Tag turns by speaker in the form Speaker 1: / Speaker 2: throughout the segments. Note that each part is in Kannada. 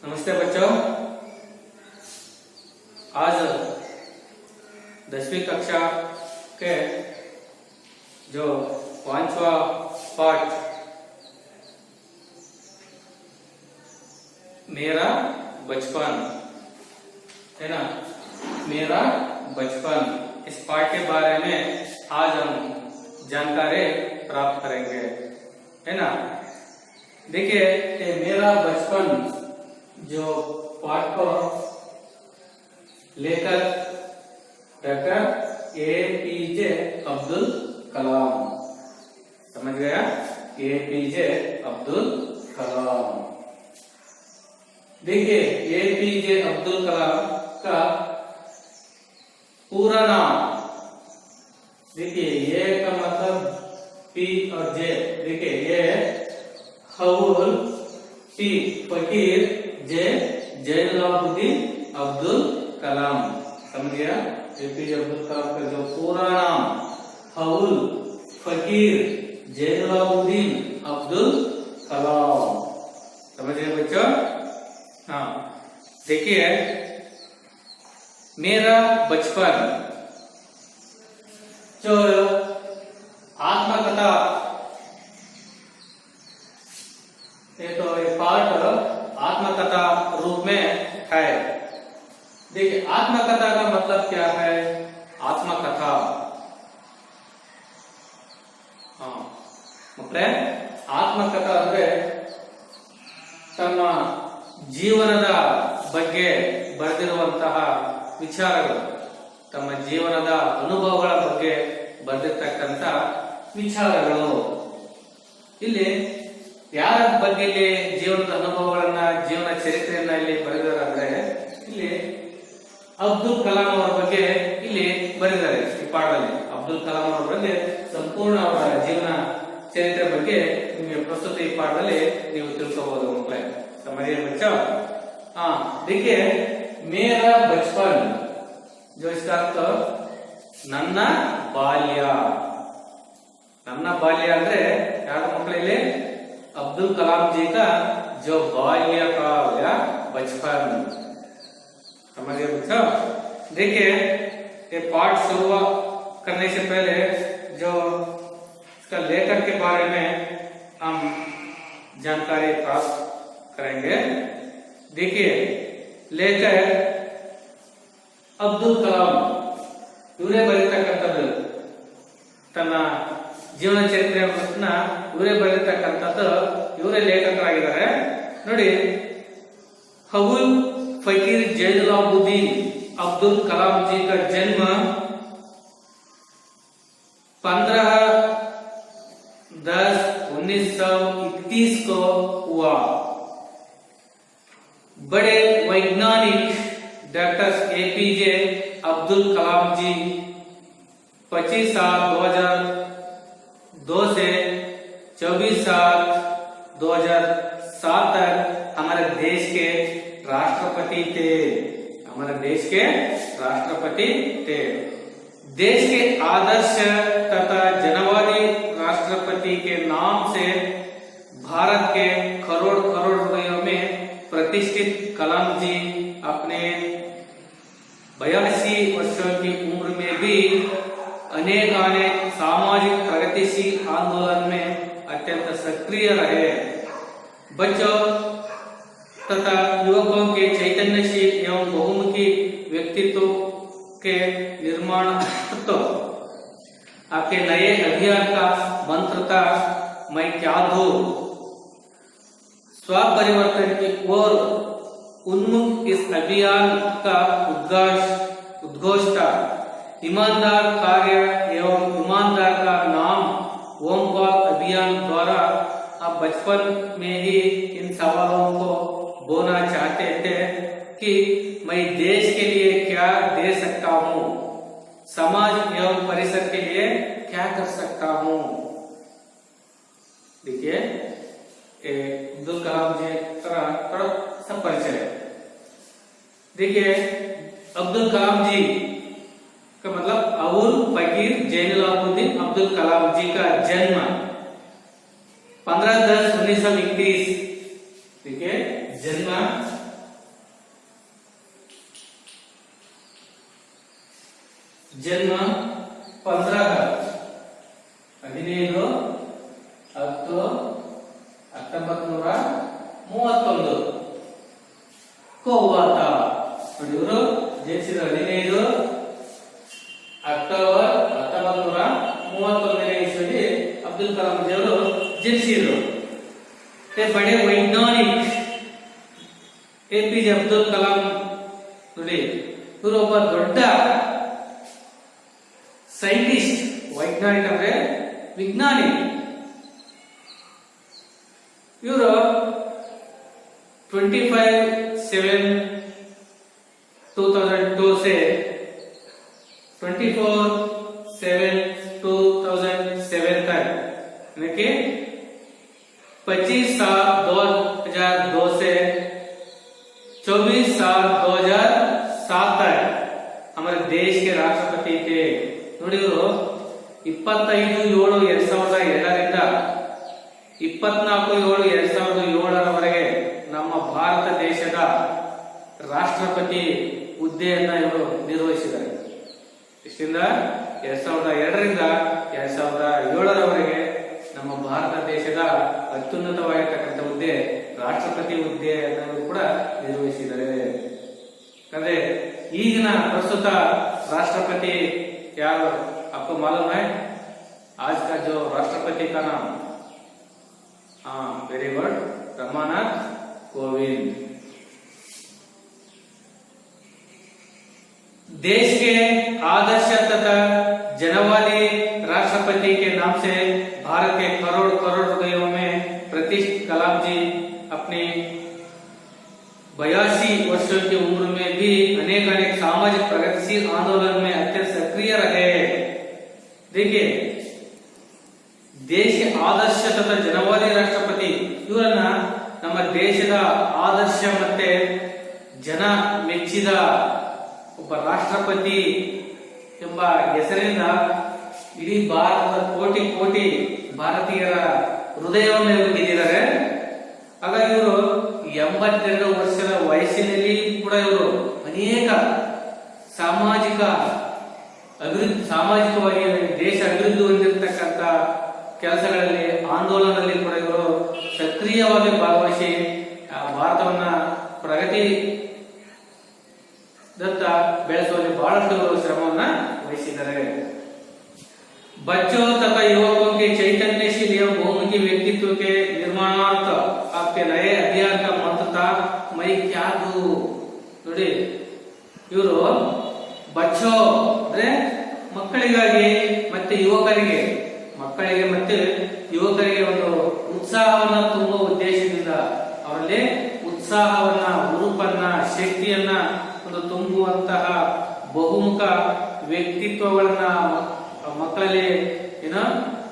Speaker 1: नमस्ते बच्चों। आज 10वीं कक्षा के जो 5वां पाठ मेरा बचपन है ना, मेरा बचपन, इस पाठ के बारे में आज हम जानकारी प्राप्त करेंगे, है ना। देखिए, ये मेरा बचपन जो पाठ को लेकर डॉक्टर APJ अब्दुल कलाम, समझ गया, APJ अब्दुल कलाम। देखिए, APJ अब्दुल कलाम का पूरा नाम, देखिए ये का मतलब P और J, देखिए ये हवुल, P फकीर, J जैनुलाब्दीन अब्दुल कलाम, समझ गया। APJ अब्दुल कलाम का जो पूरा नाम हवुल फकीर जैनुलाब्दीन अब्दुल कलाम, समझ गए बच्चों। हाँ, देखिए मेरा बचपन जो आत्मकथा, ये तो ये पाठ आत्मकथा रूप में है। देखिए, आत्मकथा का मतलब क्या है? आत्मकथा, हाँ, मतलब आत्मकथा ಅಂದ್ರೆ ತಮ್ಮ ಜೀವನದ ಬಗ್ಗೆ ಬರೆದಿರುವಂತಹ ವಿಚಾರಗಳು, ತಮ್ಮ ಜೀವನದ ಅನುಭವಗಳ ಬಗ್ಗೆ ಬರೆದಿರ್ತಕ್ಕಂಥ ವಿಚಾರಗಳು. ಇಲ್ಲಿ ಯಾರ ಬಗ್ಗೆ ಇಲ್ಲಿ ಜೀವನದ ಅನುಭವಗಳನ್ನ, ಜೀವನ ಚರಿತ್ರೆಯನ್ನ ಇಲ್ಲಿ ಬರೆದಿದ್ದಾರೆ? ಇಲ್ಲಿ ಅಬ್ದುಲ್ ಕಲಾಂ ಅವರ ಬಗ್ಗೆ ಇಲ್ಲಿ ಬರೆದಿದ್ದಾರೆ. ಈ ಪಾಠದಲ್ಲಿ ಅಬ್ದುಲ್ ಕಲಾಂ ಅವರ ಬಗ್ಗೆ ಸಂಪೂರ್ಣ ಅವರ ಜೀವನ ಚರಿತ್ರೆ ಬಗ್ಗೆ ನಿಮಗೆ ಪ್ರಸ್ತುತ ಈ ಪಾಠದಲ್ಲಿ ನೀವು ತಿಳ್ಕೋಬಹುದು ಮಕ್ಕಳೇ, समझिए बच्चों। हाँ, देखिए मेरा बचपन जो इसका अर्थ ನನ್ನ ಬಾಲ್ಯ, ನನ್ನ ಬಾಲ್ಯ ಅಂದ್ರೆ ಯಾರ ಮಕ್ಕಳಲ್ಲಿ? अब्दुल कलाम जी का जो बाल्य काल या बचपन, समझिए बच्चों। देखिए, ये पाठ शुरू करने से पहले जो इसका लेखक के बारे में हम जानकारी प्राप्त करेंगे। देखिए, लेखक अब्दुल कलाम ಇವರೇ ಬರೀತಕ್ಕಂಥದ್ದು, ತನ್ನ ಜೀವನ ಚರಿತ್ರೆಯನ್ನ ಇವರೇ ಬರೀತಕ್ಕಂಥದ್ದು, ಇವರೇ ಲೇಖಕರಾಗಿದ್ದಾರೆ ನೋಡಿ. हवुल फकीर जैनुलाब्दीन अब्दुल कलाम जी का जन्म 15/10/1921 को हुआ। बड़े वैज्ञानिक डॉक्टर APJ अब्दुल कलाम जी 25/7/2002 से 24/7/2007 तक हमारे देश के राष्ट्रपति थे, हमारे देश के राष्ट्रपति थे। देश के आदर्श तथा जनवादी राष्ट्रपति के नाम से भारत के करोड़ करोड़ रुपयों में प्रतिष्ठित कलाम जी अपने 82 वर्षों की उम्र में भी अनेक सामाजिक प्रगतिशील आंदोलन में अत्यंत सक्रिय रहे। बच्चों तथा युवकों के चैतन्यशील एवं बहुमुखी व्यक्तित्व के निर्माण तो आपके नए अभियान का मंत्र था, मैं क्या दूं, स्व परिवर्तन की ओर उन्मुख इस अभियान का उद्घोष था। ईमानदार कार्य एवं ईमानदार का नाम ओमपाल अभियान द्वारा आप बचपन में ही इन सवालों को बोना चाहते थे कि मैं देश के लिए क्या दे सकता हूँ, समाज एवं परिसर के लिए क्या कर सकता हूँ। देखिए, अब्दुल कलाम जी का थोड़ा सा परिचय। देखिए, अब्दुल कलाम जी का मतलब हवुल फकीर जैनुलाब्दीन अब्दुल कलाम जी का जन्म 15/10/1921, ठीक है, जन्म जन्म 15/10/1931 को हुआ था। इವರು ಜನಿಸಿದ 15 ಅಕ್ಟೋಬರ್ 1931 ಇಸ್ವಿಯಲ್ಲಿ ಅಬ್ದುಲ್ ಕಲಾಂ जी ಅವರು ಜನಿಸಿದರು। बड़े वैज्ञानिक एपीजे अब्दुल कलाम ನೋಡಿ ಇವರು ಒಬ್ಬ ದೊಡ್ಡ ಸೈಂಟಿಸ್ಟ್, ವೈಜ್ಞಾನಿಕ ಅಂದ್ರೆ ವಿಜ್ಞಾನಿ। ಇವರು 25/7/2002 से 24/7/2007 तक यानी कि 25/7/2002 से 24/7/2007 तक हमारे देश के राष्ट्रपति थे। ನೋಡಿ ಇವರು 25/7/2002ರಿಂದ 24/7/2007 ನಮ್ಮ ಭಾರತ ದೇಶದ ರಾಷ್ಟ್ರಪತಿ ಹುದ್ದೆಯನ್ನ ಇವರು ನಿರ್ವಹಿಸಿದ್ದಾರೆ। ಇಷ್ಟಿಂದ 2002ರಿಂದ 2007 ನಮ್ಮ ಭಾರತ ದೇಶದ ಅತ್ಯುನ್ನತವಾಗಿರ್ತಕ್ಕಂಥ ಹುದ್ದೆ ರಾಷ್ಟ್ರಪತಿ ಹುದ್ದೆಯನ್ನು ಕೂಡ ನಿರ್ವಹಿಸಿದ್ದಾರೆ। ಅಂದ್ರೆ ಈಗಿನ ಪ್ರಸ್ತುತ ರಾಷ್ಟ್ರಪತಿ ಯಾರು आपको मालूम है? आज का जो राष्ट्रपति का नाम, हाँ वेरी गुड, रामनाथ कोविंद। देश के आदर्श तथा जनवादी राष्ट्रपति के नाम से भारत के करोड़ करोड़ हृदयों में प्रतिष्ठित कलाम जी अपने 82 वर्षों की उम्र में भी अनेक सामाजिक प्रगतिशील आंदोलन में अत्यंत सक्रिय रहे। देखिए, देश के आदर्श तथा जनवादी राष्ट्रपति ಇವರನ್ನ ನಮ್ಮ ದೇಶದ ಆದರ್ಶ ಮತ್ತೆ ಜನ ಮೆಚ್ಚಿದ ಒಬ್ಬ ರಾಷ್ಟ್ರಪತಿ ಎಂಬ ಹೆಸರಿನಿಂದ ಇಡೀ ಭಾರತದ ಕೋಟಿ ಕೋಟಿ ಭಾರತೀಯರ ಹೃದಯವನ್ನು ಗೆದ್ದಿದ್ದಾರೆ। ಹಾಗಾಗಿ ಇವರು 82 ವರ್ಷದ ವಯಸ್ಸಿನಲ್ಲಿ ಕೂಡ ಇವರು ಅನೇಕ ಸಾಮಾಜಿಕವಾಗಿ ದೇಶ ಅಭಿವೃದ್ಧಿ ಹೊಂದಿರತಕ್ಕಂಥ ಕೆಲಸಗಳಲ್ಲಿ, ಆಂದೋಲನದಲ್ಲಿ ಕೂಡ ಇವರು ಸಕ್ರಿಯವಾಗಿ ಭಾಗವಹಿಸಿ ಭಾರತವನ್ನ ಪ್ರಗತಿ ದತ್ತ ಬೆಳೆಸುವಲ್ಲಿ ಬಹಳಷ್ಟು ಶ್ರಮವನ್ನ ವಹಿಸಿದ್ದಾರೆ। बच्चों तथा युवकों के चैतन्यशील एवं बहुमुखी व्यक्तित्व के निर्माणार्थ आपके नए अभियान का मंत्र था मैं क्या दूं। ನೋಡಿ ಇವರು ಬಚ್ಚೋ ಅಂದ್ರೆ ಮಕ್ಕಳಿಗಾಗಿ ಮತ್ತೆ ಯುವಕರಿಗೆ ಒಂದು ಉತ್ಸಾಹವನ್ನ ತುಂಬುವ ಉದ್ದೇಶದಿಂದ ಅವರಲ್ಲಿ ಉತ್ಸಾಹವನ್ನ, ಹುರುಪನ್ನ, ಶಕ್ತಿಯನ್ನ ಒಂದು ತುಂಬುವಂತಹ ಬಹುಮುಖ ವ್ಯಕ್ತಿತ್ವಗಳನ್ನ ಮಕ್ಕಳಲ್ಲಿ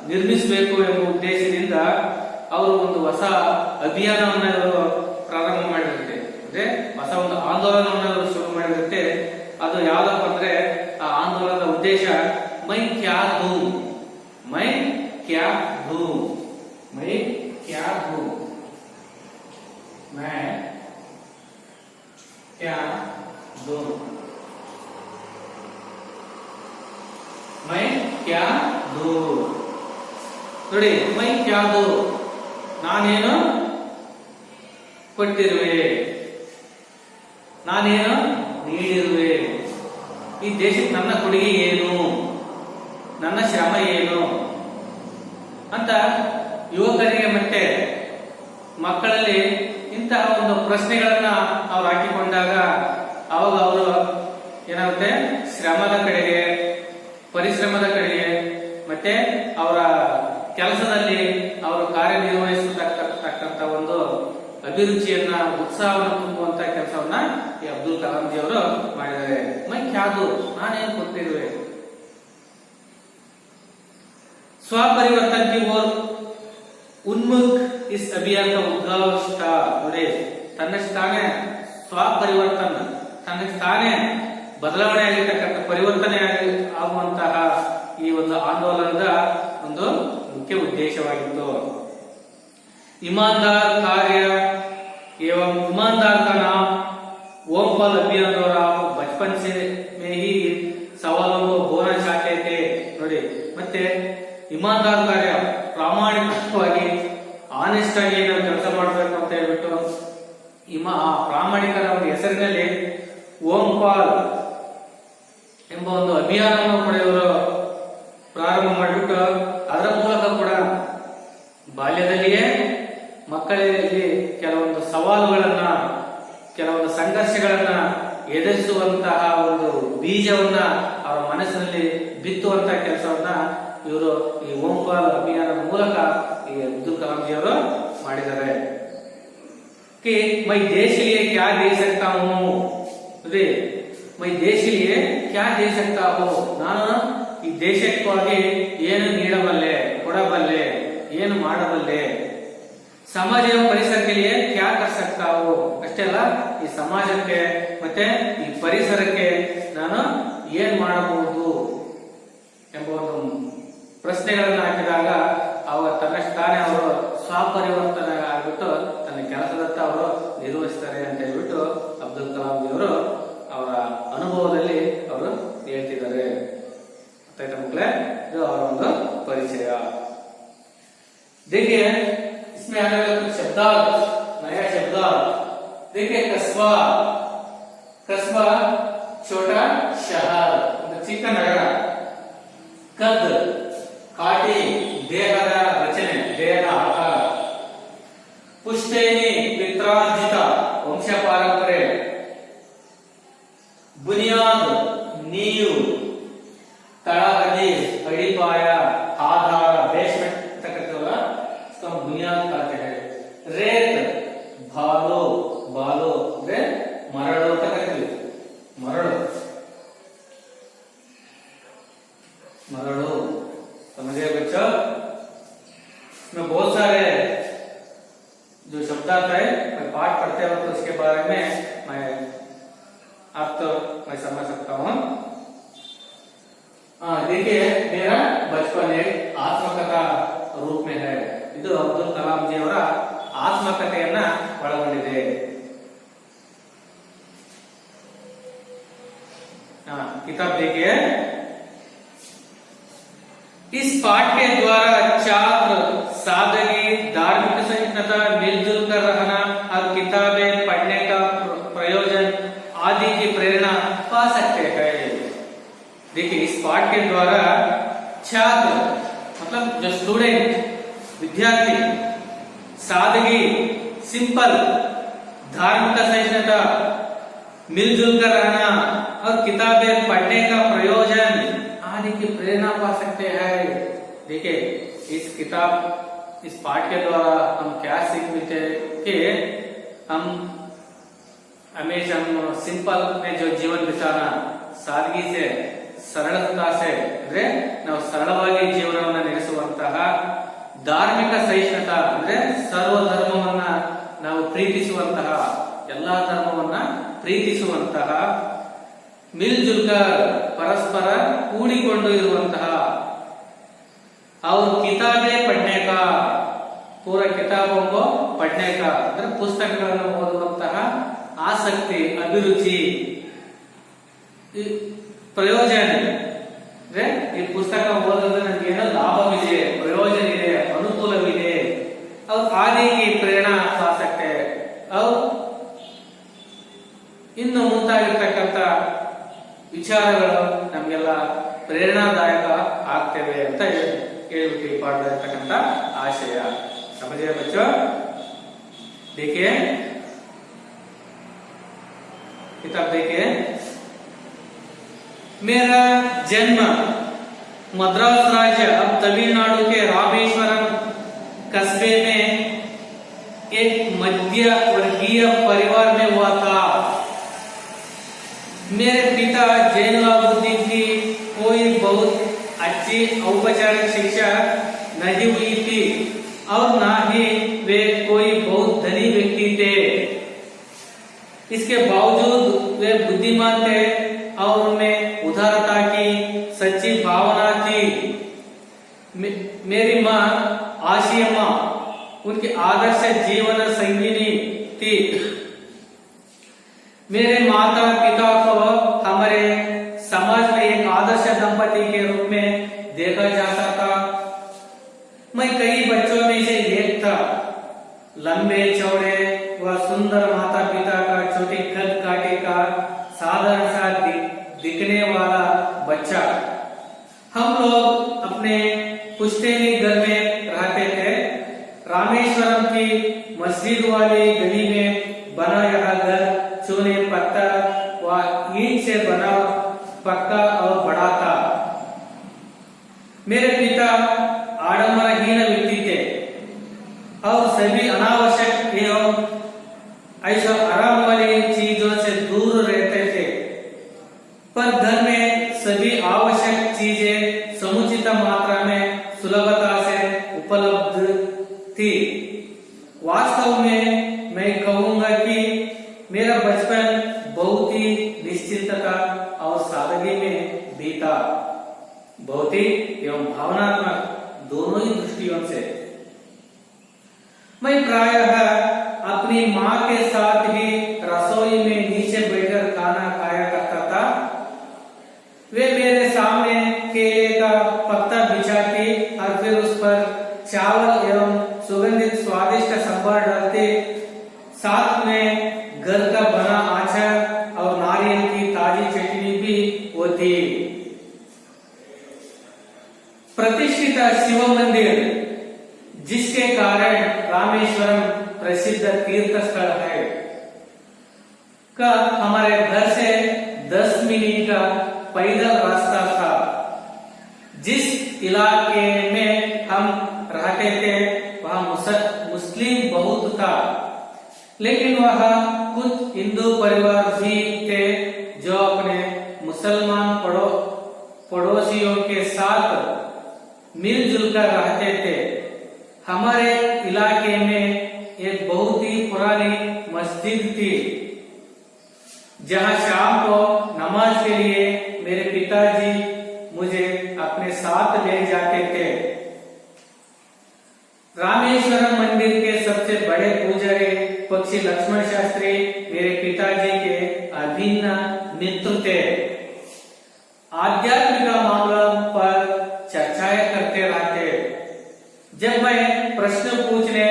Speaker 1: ನಿರ್ಮಿಸಬೇಕು ಎಂಬ ಉದ್ದೇಶದಿಂದ ಅವರು ಒಂದು ಹೊಸ ಅಭಿಯಾನವನ್ನ ಪ್ರಾರಂಭ ಮಾಡಿರುತ್ತೆ, ಅಂದ್ರೆ ಹೊಸ ಒಂದು ಆಂದೋಲನವನ್ನ ಶುರು ಮಾಡಿರುತ್ತೆ। ಅದು ಯಾವ್ದಪ್ಪ ಅಂದ್ರೆ ಆ ಆಂದೋಲನದ ಉದ್ದೇಶ ಮೈ ಕ್ಯಾ ದೂ, ಮೈ ಕ್ಯಾ ದೂ, ಮೈ ಕ್ಯಾ ದೂ, ಮೈ ಕ್ಯಾ ದೂ, ಮೈ ಕ್ಯಾ ದೂ। ನೋಡಿ, ಮೈ ಕ್ಯಾ ದೂ, ನಾನೇನು ಕೊಟ್ಟಿರುವೆ, ನಾನೇನು ನೀಡಿರುವೆ, ಈ ದೇಶಕ್ಕೆ ನನ್ನ ಕೊಡುಗೆ ಏನು, ನನ್ನ ಶ್ರಮ ಏನು ಅಂತ ಯುವಕರಿಗೆ ಮತ್ತೆ ಮಕ್ಕಳಲ್ಲಿ ಇಂತಹ ಒಂದು ಪ್ರಶ್ನೆಗಳನ್ನ ಅವ್ರು ಹಾಕಿಕೊಂಡಾಗ ಅವಾಗ ಅವರು ಏನಾಗುತ್ತೆ, ಶ್ರಮದ ಕಡೆಗೆ, ಪರಿಶ್ರಮದ ಕಡೆಗೆ ಮತ್ತೆ ಅವರ ಕೆಲಸದಲ್ಲಿ ಅವರು ಕಾರ್ಯನಿರ್ವಹಿಸತಕ್ಕಂತ ಒಂದು ಅಭಿರುಚಿಯನ್ನ, ಉತ್ಸಾಹವನ್ನು ತುಂಬುವಂತ ಕೆಲಸವನ್ನ ಈ ಅಬ್ದುಲ್ ಕಲಾಂ ಜಿ ಅವರು ಮಾಡಿದ್ದಾರೆ। ಮೈ ಕ್ಯಾದು, ನಾನೇನು ಕೊಟ್ಟಿರುವೆ। स्वपरिवर्तन की ओर उन्मुख इस अभियान का उद्घोष था। ನೋಡಿ, ತನ್ನಷ್ಟಾನೇ ಸ್ವಪರಿವರ್ತನ, ತನ್ನಷ್ಟಾನೇ ಬದಲಾವಣೆ ಆಗಿರ್ತಕ್ಕಂಥ, ಪರಿವರ್ತನೆ ಆಗುವಂತಹ ಈ ಒಂದು ಆಂದೋಲನದ ಒಂದು ಮುಖ್ಯ ಉದ್ದೇಶವಾಗಿತ್ತು। ईमानदार कार्य एवं ईमानदार का नाम ओमपाल अभियान द्वारा बचपन से में ही सवालों को ಇಮಾನ್ದಾರ್ ಕಾರ್ಯ, ಪ್ರಾಮಾಣಿಕವಾಗಿ ಆನೆಸ್ಟ್ ಆಗಿ ನಾವು ಕೆಲಸ ಮಾಡಬೇಕು ಅಂತ ಹೇಳ್ಬಿಟ್ಟು ಪ್ರಾಮಾಣಿಕರ ಒಂದು ಹೆಸರಿನಲ್ಲಿ ಓಂಪಾಲ್ ಎಂಬ ಒಂದು ಅಭಿಯಾನವನ್ನು ಕೂಡ ಇವರು ಪ್ರಾರಂಭ ಮಾಡಿಬಿಟ್ಟು ಅದರ ಮೂಲಕ ಕೂಡ ಬಾಲ್ಯದಲ್ಲಿಯೇ ಮಕ್ಕಳಲ್ಲಿ ಕೆಲವೊಂದು ಸವಾಲುಗಳನ್ನ, ಕೆಲವೊಂದು ಸಂಘರ್ಷಗಳನ್ನ ಎದುರಿಸುವಂತಹ ಒಂದು ಬೀಜವನ್ನ ಅವರ ಮನಸ್ಸಿನಲ್ಲಿ ಬಿತ್ತುವಂತಹ ಕೆಲಸವನ್ನ ಇವರು ಈ ಓಂಪಾಲ್ ಅಭಿಯಾನದ ಮೂಲಕ ಈ ಅಬ್ದುಲ್ ಕಲಾಂಜಿ ಅವರು ಮಾಡಿದ್ದಾರೆ. कि मैं देश के लिए क्या दे सकता हूँ, मैं देश के लिए क्या दे सकता हूँ, ನಾನು ಈ ದೇಶಕ್ಕಾಗಿ ಏನು ನೀಡಬಲ್ಲೆ, ಕೊಡಬಲ್ಲೆ, ಏನು ಮಾಡಬಲ್ಲೆ, ಸಮಾಜ ಪರಿಸರಕ್ಕೆ लिए क्या कर सकता हूँ, ಅಷ್ಟೇ ಅಲ್ಲ ಈ ಸಮಾಜಕ್ಕೆ ಮತ್ತೆ ಈ ಪರಿಸರಕ್ಕೆ ನಾನು ಏನ್ ಮಾಡಬಹುದು ಎಂಬ ಒಂದು ಪ್ರಶ್ನೆಗಳನ್ನು ಹಾಕಿದಾಗ ಅವ ತನ್ನಷ್ಟಾನೆ ಅವರು ಸ್ವಪರಿವರ್ತನೆ ಆಗ್ಬಿಟ್ಟು ತನ್ನ ಕೆಲಸದತ್ತ ಅವರು ನಿರ್ವಹಿಸ್ತಾರೆ ಅಂತ ಹೇಳ್ಬಿಟ್ಟು ಅಬ್ದುಲ್ ಕಲಾಂ ಅವರು ಅವರ ಅನುಭವದಲ್ಲಿ ಅವರು ಹೇಳ್ತಿದ್ದಾರೆ. ಆಯ್ತಾ ಮಕ್ಕಳೇ, ಇದು ಅವರ ಒಂದು ಪರಿಚಯ. देखिए इसमें आने वाला कुछ शब्द, नया शब्द देखिए कस्बा, कस्बा छोटा शहर, ಚಿಕ್ಕ ನಗರ. ಕದ್ ಕಾಟಿ, ದೇಹದ ರಚನೆ, ದೇಹದ ಆಕಾರ. ಪುಷ್ಟೇನಿ ಪಿತ್ರಾರ್ಜಿತ, ವಂಶ ಪಾರಂಪರೆ. ಬುನಿಯಾದ್ ನೀರು, ತಳಹದಿ, ಅಡಿಪಾಯ, ಆಧಾರ, ಬೇಸ್ಮೆಂಟ್ ಅಂತ ಕರಿತೀವಲ್ಲ, ಬುನಿಯಾದ್ कहते हैं. ರೇತ್ ಬಾಲು, ಬಾಲು ಅಂದ್ರೆ ಮರಳು ಅಂತ ಕರಿತೀವಿ, ಮರಳು, मरड़ो. समझे बच्चों, इसमें बहुत सारे जो शब्द आते हैं, मैं पाठ पढ़ते वक्त तो उसके बारे में मैं आप तो मैं समझ सकता हूँ. देखिए मेरा बचपन एक आत्मकथा रूप में है. ಇದು ಅಬ್ದುಲ್ ಕಲಾಂ ಜಿ ಅವರ ಆತ್ಮಕಥೆಯನ್ನ ಒಳಗೊಂಡಿದೆ. किताब देखिए. इस पाठ के द्वारा छात्र सादगी, धार्मिक सहिष्णुता, मिलजुल कर रहना और किताबें पढ़ने का प्रयोजन आदि की प्रेरणा पा सकते हैं. देखिए इस पाठ के द्वारा छात्र मतलब जो स्टूडेंट, विद्यार्थी, सादगी, सिंपल, धार्मिक सहिष्णुता, मिलजुल कर रहना और किताबें पढ़ने का प्रयोजन आदि की प्रेरणा पा सकते हैं. देखिए इस किताब, इस पाठ के द्वारा हम क्या सीख मिलते हैं कि हम हमेशा सिंपल में जो जीवन बिताना, सादगी से, सरलता से ಅಂದ್ರೆ ನಾವು ಸರಳವಾಗಿ ಜೀವನವನ್ನು ನಡೆಸುವಂತಹ, ಧಾರ್ಮಿಕ ಸಹಿಷ್ಣುತಾ ಅಂದ್ರೆ ಸರ್ವ ಧರ್ಮವನ್ನ ನಾವು ಪ್ರೀತಿಸುವಂತಹ, ಎಲ್ಲಾ ಧರ್ಮವನ್ನ ಪ್ರೀತಿಸುವಂತಹ, ಮಿಲ್ಜುಲ್ಕರ್ ಪರಸ್ಪರ ಕೂಡಿಕೊಂಡು ಇರುವಂತಹ, और किताबें पढ़ने का, पूरा किताबों को पढ़ने का ಅಂದ್ರೆ ಪುಸ್ತಕಗಳನ್ನು ಓದುವಂತಹ ಆಸಕ್ತಿ, ಅಭಿರುಚಿ, ಪ್ರಯೋಜನ ಅಂದ್ರೆ ಈ ಪುಸ್ತಕ ಓದೋದ್ರಿಂದ ನನಗೆ ಏನೋ ಲಾಭವಿದೆ, ಪ್ರಯೋಜನ ಇದೆ, ಅನುಕೂಲವಿದೆ, और आगे की प्रेरणा पा सकते हैं. और ಇನ್ನು ಮುಂತಾಗಿರ್ತಕ್ಕಂಥ ವಿಚಾರಗಳು ನಮಗೆಲ್ಲ ಪ್ರೇರಣಾದಾಯಕ ಆಗ್ತವೆ ಅಂತ ಹೇಳ್ಬಿಟ್ಟು ಈ ಪಾಠದ ಇರ್ತಕ್ಕಂಥ ಆಶಯ. समझे बच्चों? देखिए किताब देखिए. मेरा जन्म मद्रास राज्य अब तमिलनाडु के रामेश्वरम कस्बे में एक मध्य वर्गीय परिवार में हुआ था. मेरे पिता जैनुलाब्दीन की कोई बहुत अच्छी औपचारिक शिक्षा नहीं हुई थी और न ही वे कोई बहुत धनी व्यक्ति थे. इसके बावजूद वे बुद्धिमान थे और उनमें उदारता की सच्ची भावना थी. मेरी माँ आशिया उनकी आदर्श जीवन संगिनी थी. मेरे माता पिता को हमारे समाज में एक आदर्श दंपति के रूप में देखा जाता था. लंबे चौड़े व सुंदर माता पिता का छोटी कद काटे का साधारण सा दिखने वाला बच्चा। हम लोग अपने पुश्तैनी घर में रहते थे। रामेश्वरम की मस्जिद वाली गली में बना यह घर चूने पत्थर व ईंट से बना पक्का और बड़ा था। मेरे पिता आडंबरहीन व्यक्ति थे और सभी अनावश्यक एवं ऐसा आराम वाली चीजों से दूर रहते थे, पर घर में सभी आवश्यक चीजें समुचित मात्रा में सुलभता से उपलब्ध थी। वास्तव में मैं कहूंगा कि मेरा बचपन बहुत ही निश्चिंतता और सादगी में बीता, भौतिक एवं भावनात्मक दोनों ही दृष्टियों से। मैं प्रायः अपनी माँ के साथ ही रसोई में नीचे बैठकर खाना खाया करता था। वे मेरे सामने केले का पत्ता बिछाती और फिर उस पर चावल एवं सुगंधित स्वादिष्ट सांभर डालते, साथ में घर का बना अचार और नारियल की ताजी चटनी भी होती। प्रतिष्ठित शिव मंदिर, जिसके कारण रामेश्वरम प्रसिद्ध तीर्थ स्थल है, का हमारे घर से 10 मिनट का पैदल रास्ता था। जिस इलाके में हम रहते थे वहाँ मुस्लिम बहुत था, लेकिन वहाँ कुछ हिंदू परिवार भी थे जो अपने मुसलमान पड़ोसियों के साथ मिलजुल कर रहते थे। हमारे इलाके में एक बहुत ही पुरानी मस्जिद थी, जहाँ शाम को नमाज के लिए मेरे पिताजी मुझे अपने साथ ले जाते थे। रामेश्वरम मंदिर के सबसे बड़े पुजारी पक्षी लक्ष्मण शास्त्री मेरे पिताजी के अभिन्न मित्र थे। आध्यात्मिक मामलों पर चर्चाएं करते रहते। जब मैं प्रश्न पूछने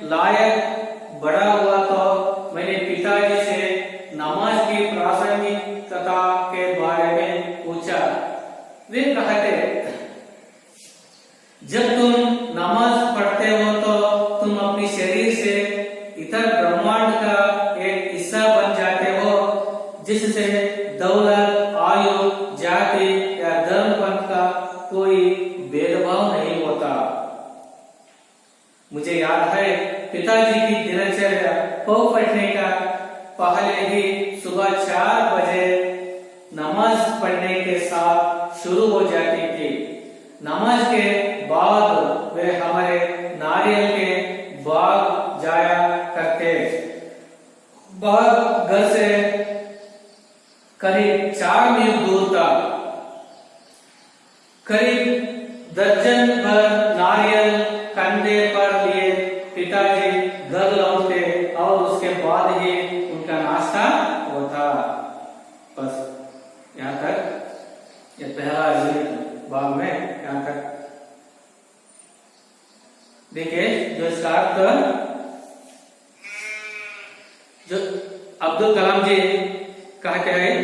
Speaker 1: लायक बड़ा हुआ तो मैंने पिताजी से नमाज की प्रासंगिकता के बारे में पूछा। वे कहते, जब तुम नमाज पढ़ते हो तो तुम अपने शरीर से इतर ब्रह्मांड का एक हिस्सा बन जाते हो, जिससे दौलत, आयु, जाति या धर्म पंथ का कोई भेदभाव नहीं होता। मुझे याद है पिताजी की दिनचर्या पौ पढ़ने का पहले ही सुबह 4 बजे नमाज पढ़ने के साथ शुरू हो जाती थी। नमाज के बाद वे हमारे नारियल के बाग जाया करते। बाग घर से करीब 4 मील दूर था। करीब दर्जन भर नारियल कंधे पर लिए पिताजी घर लौटते और उसके बाद ही उनका नाश्ता होता। बस यहाँ तक ये पहला यूनिट बाग में यहाँ तक। देखिए जो स्टार्ट जो अब्दुल कलाम जी कहते हैं,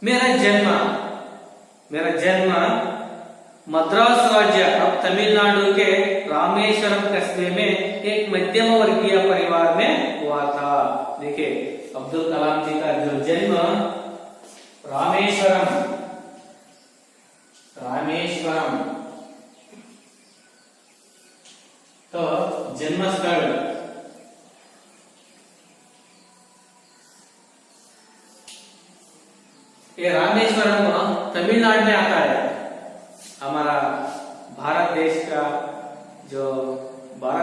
Speaker 1: मेरा जन्म मद्रास राज्य अब तमिलनाडु के रामेश्वरम कस्बे में एक मध्यम वर्गीय परिवार में हुआ था। देखिए अब्दुल कलाम जी का जो जन्म रामेश्वरम तो जन्म स्थल ये रामेश्वरम तमिलनाडु में आता है। हमारा भारत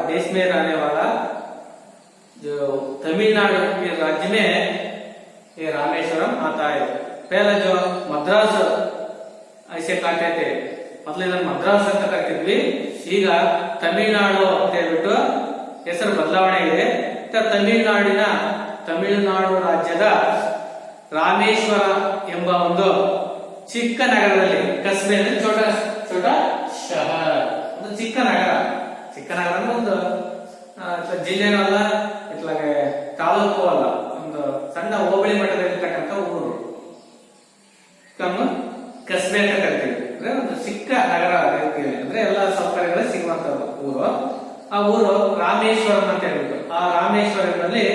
Speaker 1: देश में रहने वाला जो तमिलनाडु के राज्य में ये रामेश्वरम आता है। पहले जो मद्रास ऐसे कहते थे, मतलब मद्रास ಅಂತ ಕರೀತಿದ್ವಿ, ಈಗ ತಮಿಳುನಾಡು ಅಂತ ಹೇಳ್ಬಿಟ್ಟು ಹೆಸರು ಬದಲಾವಣೆ ಇದೆ। ತಮಿಳುನಾಡು ರಾಜ್ಯದ ರಾಮೇಶ್ವರ ಎಂಬ ಒಂದು ಚಿಕ್ಕ ನಗರದಲ್ಲಿ, ಕಸ್ಬೆ ಅಂದ್ರೆ ಛೋಟಾ ಶಹರ್, ಒಂದು ಚಿಕ್ಕ ನಗರ ಅಂದ್ರೆ ಒಂದು ಜಿಲ್ಲೆನೂ ಅಲ್ಲ, ಇತ್ಲಾಗೆ ತಾಲೂಕು ಅಲ್ಲ, ಒಂದು ಸಣ್ಣ ಹೋಬಳಿ ಮಟ್ಟದಲ್ಲಿರ್ತಕ್ಕಂಥ ಊರು. ಕಸ್ಬೆ ಅಂತ ಕರಿತೀವಿ, ಅಂದ್ರೆ ಒಂದು ಚಿಕ್ಕ ನಗರ ರೀತಿಯಲ್ಲಿ, ಅಂದ್ರೆ ಎಲ್ಲ ಸೌಕರ್ಯಗಳು ಸಿಗುವಂತದ್ದು ಊರು. ಆ ಊರು ರಾಮೇಶ್ವರಂ ಅಂತ ಹೇಳ್ಬಿಟ್ಟು, ಆ ರಾಮೇಶ್ವರದಲ್ಲಿ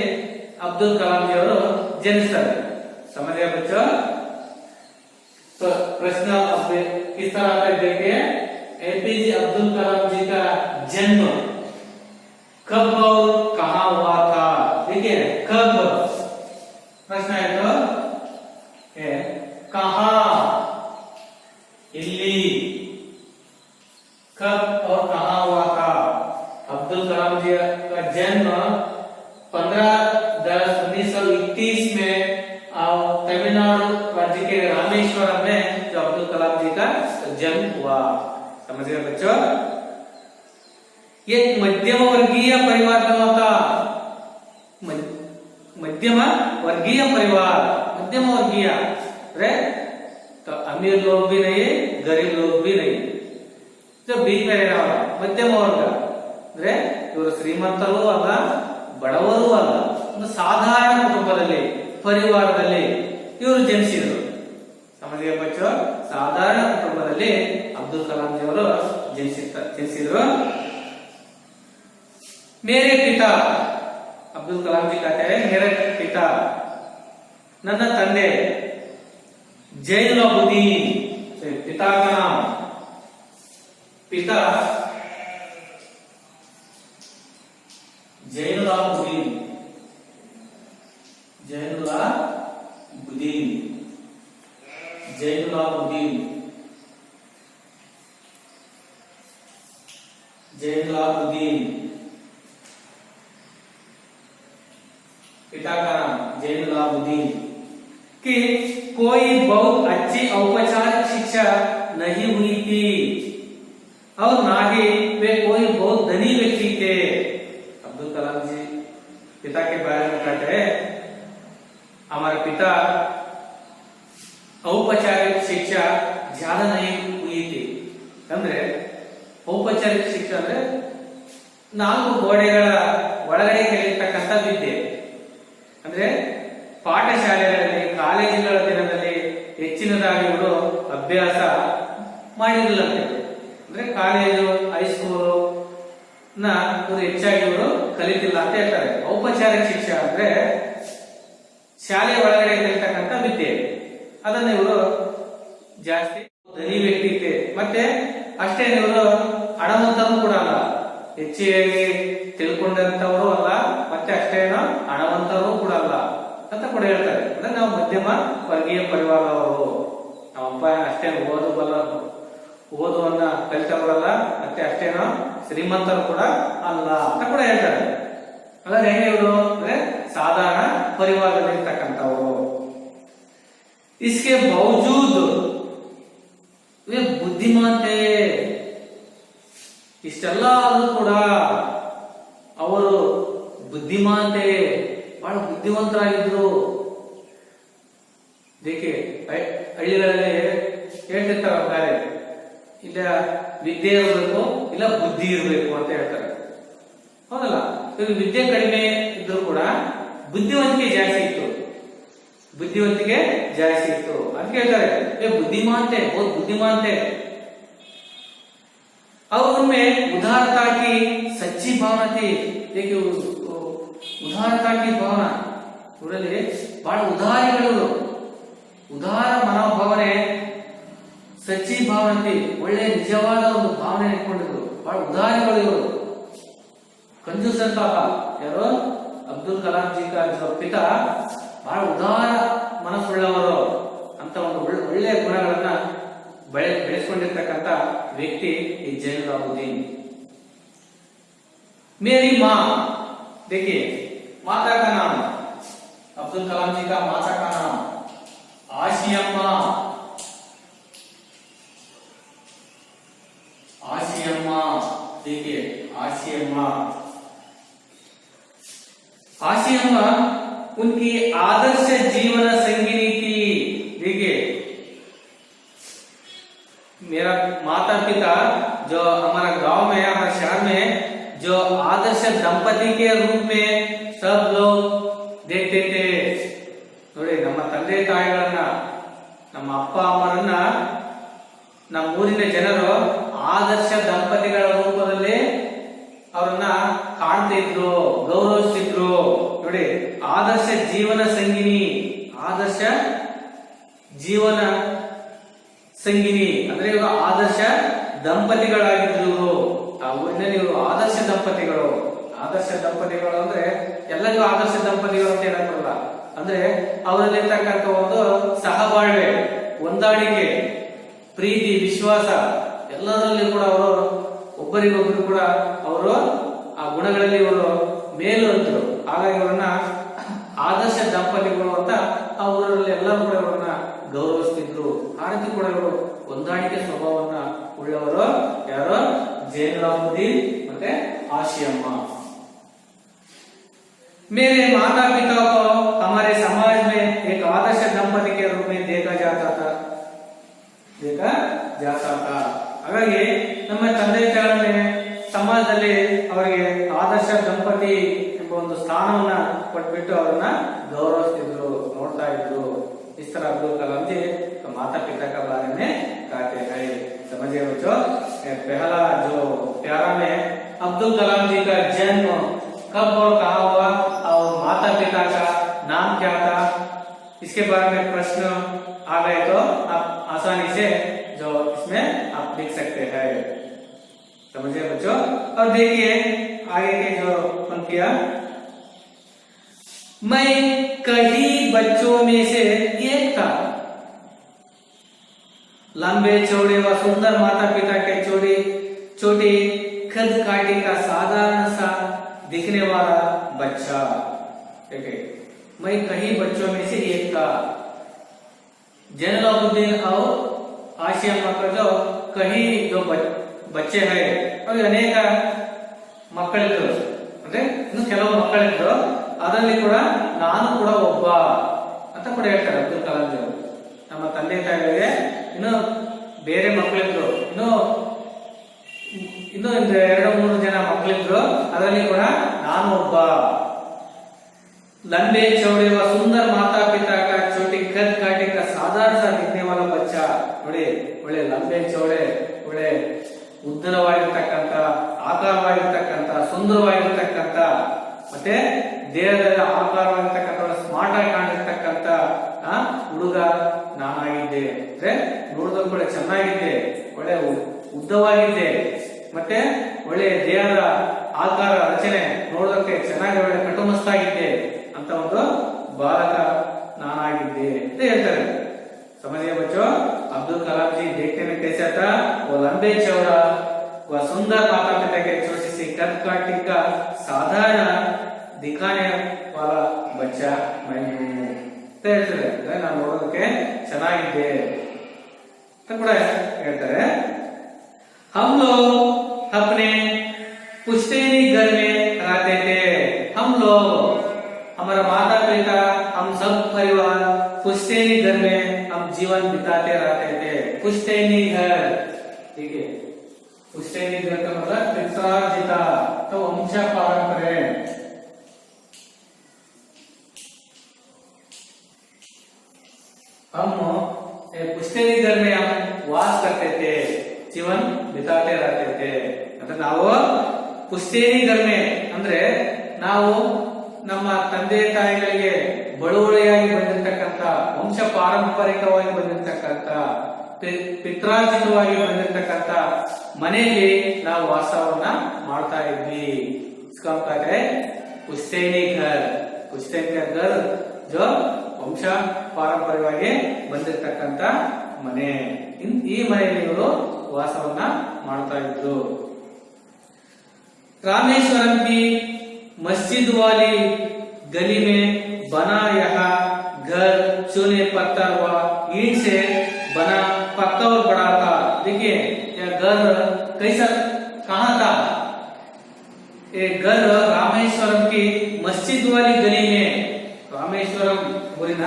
Speaker 1: अब्दुल कलाम जी ಅವರು ಜನಿಸ್ತಾರೆ. समझ गए बच्चों? तो प्रश्न अब किस तरह का देखिए, एपीजे अब्दुल कलाम जी का जन्म कब और कहां हुआ था. देखिए कब प्रश्न है तो कहां, इल्ली, कब और कहां हुआ था. अब्दुल कलाम जी का जन्म 15/10/1921 में तमिलनाडु राज्य के रामेश्वरम में जो अब्दुल कलाम जी का जन्म हुआ. समझ गए बच्चों? एक मध्यम वर्गीय परिवार में होता, मध्यम वर्गीय परिवार, मध्यम वर्गीय अरे तो अमीर लोग भी नहीं, गरीब लोग भी नहीं, जो बीच में रहने वाला मध्यम वर्ग. ಅಂದ್ರೆ ಇವರು ಶ್ರೀಮಂತರು ಅಲ್ಲ, ಬಡವರು ಅಲ್ಲ, ಒಂದು ಸಾಧಾರಣ ಕುಟುಂಬದಲ್ಲಿ, ಪರಿವಾರದಲ್ಲಿ ಇವರು ಜನಿಸಿದರು. ಸಮಜಿಗೆ ಬಚ್ಚೋ? ಸಾಧಾರಣ ಕುಟುಂಬದಲ್ಲಿ ಅಬ್ದುಲ್ ಕಲಾಂ ಜಿ ಅವರು ಜನಿಸಿದರು. मेरे पिता, अब्दुल कलाम जी कहते हैं मेरे पिता, ನನ್ನ ತಂದೆ ಜೈನುಲಾಬುದ್ದೀನ್, पिता का नाम, पिता जैनुलाबुद्दीन, जैनुलाबुद्दीन, जैनुलाबुद्दीन, जैनुलाबुद्दीन, पिता का नाम जैनुलाबुद्दीन. कि कोई बहुत अच्छी औपचारिक शिक्षा नहीं हुई थी और ना ही वे कोई बहुत धनी व्यक्ति थे. अब्दुल कलाम जी पिता के बारे में कहते हैं हमारे पिता औपचारिक शिक्षा ज्यादा नहीं हुई थी. ಅಂದ್ರೆ ಔಪಚಾರಿಕ ಶಿಕ್ಷೆ ಅಂದ್ರೆ 4 ಗೋಡೆಗಳ ಒಳಗಡೆ ಕಲಿಯತಕ್ಕಂಥ ವಿದ್ಯೆ. ಅಂದ್ರೆ ಪಾಠಶಾಲೆಗಳಲ್ಲಿ, ಕಾಲೇಜುಗಳ ದಿನದಲ್ಲಿ ಹೆಚ್ಚಿನದಾಗಿ ಇವರು ಅಭ್ಯಾಸ ಮಾಡಿರಲಿಲ್ಲಂತೆ. ಅಂದ್ರೆ ಕಾಲೇಜು, ಹೈಸ್ಕೂಲು ಇವರು ಹೆಚ್ಚಾಗಿ ಇವರು ಕಲಿತಿಲ್ಲ ಅಂತ ಹೇಳ್ತಾರೆ. ಔಪಚಾರಿಕ ಶಿಕ್ಷೆ ಅಂದ್ರೆ ಶಾಲೆ ಒಳಗಡೆ ಕಲಿತಕ್ಕಂಥ ವಿದ್ಯೆ, ಅದನ್ನ ಇವರು ಜಾಸ್ತಿ ಧನಿ ವ್ಯಕ್ತಿ ಇತ್ತೆ. ಮತ್ತೆ ಅಷ್ಟೇ ಇವರು ಹಣವಂತರು ಕೂಡ ಅಲ್ಲ, ಹೆಚ್ಚಾಗಿ ತಿಳ್ಕೊಂಡಂತವರು ಅಲ್ಲ, ಮತ್ತೆ ಅಷ್ಟೇನೋ ಹಣವಂತರು ಕೂಡ ಅಲ್ಲ ಅಂತ ಕೂಡ ಹೇಳ್ತಾರೆ. ಅಂದ್ರೆ ನಾವು ಮಧ್ಯಮ ವರ್ಗೀಯ ಪರಿವಾರದವರು, ನಮ್ಮಪ್ಪ ಅಷ್ಟೇನು ಓದುವನ್ನ ಕಲಿತವರಲ್ಲ, ಮತ್ತೆ ಅಷ್ಟೇನೋ ಶ್ರೀಮಂತರು ಕೂಡ ಅಲ್ಲ ಅಂತ ಕೂಡ ಹೇಳ್ತಾರೆ. ಅಲ್ಲ ಹೆಂಗೆ ಇವರು ಅಂದ್ರೆ ಸಾಧಾರಣ ಪರಿವಾರದಲ್ಲಿರ್ತಕ್ಕಂಥವರು. इसके बावजूद वे बुद्धिमान थे. ಇಷ್ಟೆಲ್ಲ ಆದ್ರೂ ಕೂಡ ಅವರು ಬುದ್ಧಿಮಾನ್ತೆ, ಬಹಳ ಬುದ್ಧಿವಂತರಾಗಿದ್ರು. ದೇಖೆ ಹಳ್ಳಿಗಳಲ್ಲಿ ಹೇಳ್ತಿರ್ತಾರೆ, ಇಲ್ಲ ವಿದ್ಯೆ ಇರಬೇಕು, ಇಲ್ಲ ಬುದ್ಧಿ ಇರಬೇಕು ಅಂತ ಹೇಳ್ತಾರೆ. ಹೌದಲ್ಲ? ವಿದ್ಯೆ ಕಡಿಮೆ ಇದ್ರು ಕೂಡ ಬುದ್ಧಿವಂತಿಕೆ ಜಾಸ್ತಿ ಇತ್ತು, बुद्धिवंतिके ಜಾಸ್ತಿ ಇತ್ತು ಅಂತ ಹೇಳ್ತಾರೆ. ये बुद्धिमान थे, बहुत बुद्धिमान थे. और उनमें उदारता की सच्ची भावना थी. देखिए उदारता की भावना, ಇವರಲ್ಲಿ ಬಹಳ ಉದಾರಿಗಳು, ಉದಾರ ಮನೋಭಾವನೆ, ಸಚ್ಚಿ ಭಾವನೆ, ಒಳ್ಳೆ ನಿಜವಾದ ಒಂದು ಭಾವನೆ ಇಟ್ಕೊಂಡಿದ್ರು. ಬಹಳ ಉದಾರಿಗಳು ಇವರು, ಕಂಜೂಸ್ ಅಂತ ಅಲ್ಲ. ಯಾರು? ಅಬ್ದುಲ್ ಕಲಾಂ ಜಿ ಕಾ ಪಿತಾ ಬಹಳ ಉದಾರ ಮನಸ್ಸುಳ್ಳವರು ಅಂತ ಒಂದು ಒಳ್ಳೆಯ ಗುಣಗಳನ್ನ ಬೆಳೆಸ್ಕೊಂಡಿರ್ತಕ್ಕಂಥ ವ್ಯಕ್ತಿ ಈ ಜೈನುಲಾಬುದ್ದೀನ್. मेरी माँ, देखिए माता का नाम, अब्दुल कलाम जी का माता का नाम आशियम्मा. आशियम्मा, देखिए आशियम्मा. आशियम्मा उनकी आदर्श जीवन संगिनी थी. देखिए मेरा माता पिता जो हमारा गांव में, हमारे शहर में जो आदर्श दंपति के रूप में सब लोग देखते थे। ನೋಡಿ, ನಮ್ಮ ತಂದೆ ತಾಯಿಗಳನ್ನ, ನಮ್ಮ ಅಪ್ಪ ಅಮ್ಮರನ್ನ ನಮ್ಮ ಊರಿನ ಜನರು ಆದರ್ಶ ದಂಪತಿಗಳ ರೂಪದಲ್ಲಿ ಅವರನ್ನ ಕಾಣ್ತಿದ್ರು, ಗೌರವಿಸ್ತಿದ್ರು. ನೋಡಿ, ಆದರ್ಶ ಜೀವನ ಸಂಗಿನಿ, ಆದರ್ಶ ಜೀವನ ಸಂಗಿನಿ ಅಂದ್ರೆ ಇವರು ಆದರ್ಶ ದಂಪತಿಗಳಾಗಿದ್ರು. ಆ ಊರಿನಲ್ಲಿ ಇವರು ಆದರ್ಶ ದಂಪತಿಗಳು. ಆದರ್ಶ ದಂಪತಿಗಳು ಅಂದ್ರೆ ಎಲ್ಲರಿಗೂ ಆದರ್ಶ ದಂಪತಿಗಳು ಅಂತ ಹೇಳಕ್ ಬರಲ್ಲ. ಅಂದ್ರೆ ಅವರಲ್ಲಿರ್ತಕ್ಕಂಥ ಒಂದು ಸಹಬಾಳ್ವೆ, ಹೊಂದಾಣಿಕೆ, ಪ್ರೀತಿ, ವಿಶ್ವಾಸ ಎಲ್ಲದರಲ್ಲಿ ಕೂಡ ಅವರು ಒಬ್ಬರಿಗೊಬ್ಬರು ಕೂಡ ಅವರು ಆ ಗುಣಗಳಲ್ಲಿ ಇವರು ಮೇಲು ಅಂತರು. ಹಾಗಾಗಿ ಇವರನ್ನ ಆದರ್ಶ ದಂಪತಿಗಳು ಅಂತ ಆ ಊರಲ್ಲಿ ಎಲ್ಲರೂ ಕೂಡ ಇವರನ್ನ ಗೌರವಿಸ್ತಿದ್ರು. ಆ ರೀತಿ ಕೂಡ ಇವರು ಹೊಂದಾಣಿಕೆ ಸ್ವಭಾವವನ್ನ ಉಳ್ಳವರು ಯಾರು? ಜೈನುಲಾಬುದ್ದೀನ್ ಮತ್ತೆ ಆಶಿಯಮ್ಮ. मेरे माता पिता को हमारे समाज में एक आदर्श दंपति के रूप में देखा जाता था. ಹಾಗಾಗಿ ನಮ್ಮ ತಂದೆ ತಾಯಿಗಳನ್ನೇ ಸಮಾಜದಲ್ಲಿ ಅವರಿಗೆ ಆದರ್ಶ ದಂಪತಿ ಎಂಬ ಒಂದು ಸ್ಥಾನವನ್ನ ಕೊಟ್ಬಿಟ್ಟು ಅವರನ್ನ ಗೌರವಿಸ್ತಿದ್ರು, ನೋಡ್ತಾ ಇದ್ರು. इस तरह अब्दुल कलाम जी माता पिता का बारे में कहते हैं. समझिए बच्चों, पहला जो प्यारा में अब्दुल कलाम जी का जन्म कब और कहाँ हुआ और माता पिता का नाम क्या था, इसके बारे में प्रश्न आ गए तो आप आसानी से जो इसमें आप लिख सकते हैं. समझिए बच्चों. और देखिए आगे के जो पंक्तियां, मैं कई बच्चों में से एक था. लंबे चौड़े व सुंदर माता पिता के छोटे कद काठी का साधारण सा दिखने वाला बच्चा. देखिए, मैं कई बच्चों में से एक था. जैनुलाबुद्दीन और आशिया का जो कई जो बच्चे हैं और अनेक ಮಕ್ಕಳಿದ್ರು, ಅಂದ್ರೆ ಇನ್ನು ಕೆಲವು ಮಕ್ಕಳಿದ್ರು, ಅದರಲ್ಲಿ ಕೂಡ ನಾನು ಕೂಡ ಒಬ್ಬ ಅಂತ ಕೂಡ ಹೇಳ್ತಾರೆ ಅಬ್ದುಲ್ ಕಲಾಂ ಜಿ. ನಮ್ಮ ತಂದೆ ತಾಯಿಗಳಿಗೆ ಇನ್ನು ಬೇರೆ ಮಕ್ಕಳಿದ್ರು, ಇನ್ನು 2-3 ಜನ ಮಕ್ಕಳಿದ್ರು, ಅದರಲ್ಲಿ ಕೂಡ ನಾನು ಒಬ್ಬ. लंबे चौड़े व सुंदर माता पिता का छोटी कद काठी का साधारण सा दिखने वाला बच्चा. ನೋಡಿ, ಒಳ್ಳೆ ಲಂಬೆ ಚೌಡೆ, ಒಳ್ಳೆ ಉದ್ದರವಾಗಿರ್ತಕ್ಕಂಥ, ಆಕಾರವಾಗಿರ್ತಕ್ಕಂಥ, ಸುಂದರವಾಗಿರ್ತಕ್ಕಂಥ, ಮತ್ತೆ ದೇಹದಲ್ಲಿ ಆಕಾರವಾಗಿರ್ತಕ್ಕಂಥ, ಸ್ಮಾರ್ಟ್ ಆಗಿ ಕಾಣಿರ್ತಕ್ಕಂಥ ಹುಡುಗ ನಾನಾಗಿದ್ದೆ. ಅಂದ್ರೆ ನೋಡೋದಕ್ಕೆ ಕೂಡ ಚೆನ್ನಾಗಿದ್ದೆ, ಒಳ್ಳೆ ಉದ್ದವಾಗಿದ್ದೆ, ಮತ್ತೆ ಒಳ್ಳೆ ದೇಹದ ಆಕಾರ ರಚನೆ ನೋಡೋದಕ್ಕೆ ಚೆನ್ನಾಗಿ ಒಳ್ಳೆ ಕಟುಮಸ್ತಾಗಿದ್ದೆ ಅಂತ ಒಂದು ಬಾಲಕ ನಾನಾಗಿದ್ದೆ ಅಂತ ಹೇಳ್ತಾರೆ. समझिए बच्चों, अब्दुल कलाम जी देखने में कैसा था? वो लंबे चौड़ा व सुंदर माता पिता के छोटी सी कद काठी का साधारण दिखाने वाला बच्चा मैं हूँ ಅಂತ ಹೇಳ್ತಾರೆ. ನಾನು ನೋಡೋದಕ್ಕೆ ಚೆನ್ನಾಗಿದ್ದೆ ಅಂತ ಕೂಡ ಹೇಳ್ತಾರೆ. हम लोग अपने पुश्तैनी घर में रहते थे. हम लोग, हमारा माता पिता, हम सब परिवार पुश्तैनी घर में हम जीवन बिताते रहते थे. पुश्तैनी घर, ठीक है. पुश्तैनी घर का मतलब पित्रार्जित, तो वंश पारंपर्य. हम पुश्तैनी घर में हम वास करते थे, जीवन बिताते रहते थे. ಅಂದ್ರೆ ನಾವು ಪುಶ್ತೈನಿ ಘರ್ಮೆ ಅಂದ್ರೆ ನಾವು ನಮ್ಮ ತಂದೆ ತಾಯಿಗಳಿಗೆ ಬಳುವಳಿಯಾಗಿ ಬಂದಿರತಕ್ಕಂತ, ವಂಶ ಪಾರಂಪರಿಕವಾಗಿ ಬಂದಿರತಕ್ಕಂತ, ಪಿತ್ರಾರ್ಜಿತವಾಗಿ ಬಂದಿರತಕ್ಕಂತ ಮನೆಯಲ್ಲಿ ನಾವು ವಾಸವನ್ನ ಮಾಡ್ತಾ ಇದ್ವಿ. ಪುಶ್ತೈನಿ ಘರ್, ಪುಶ್ತೈನಿ ಘರ್ ಜೋ ವಂಶ ಪಾರಂಪರ್ಯವಾಗಿ ಬಂದಿರತಕ್ಕಂತ ಮನೆ. ಈ ಮನೆಯಲ್ಲಿ ಇವರು ವಾಸವನ್ನ ಮಾಡ್ತಾ ಇದ್ರು. रामेश्वरम की मस्जिद वाली गली में बना यह घर चूने पत्थर व ईंट से बना, पक्का और बड़ा था. देखिए यह घर कैसा, कहाँ था? ये घर रामेश्वरम की मस्जिद वाली गली में, रामेश्वरम ಊರಿನ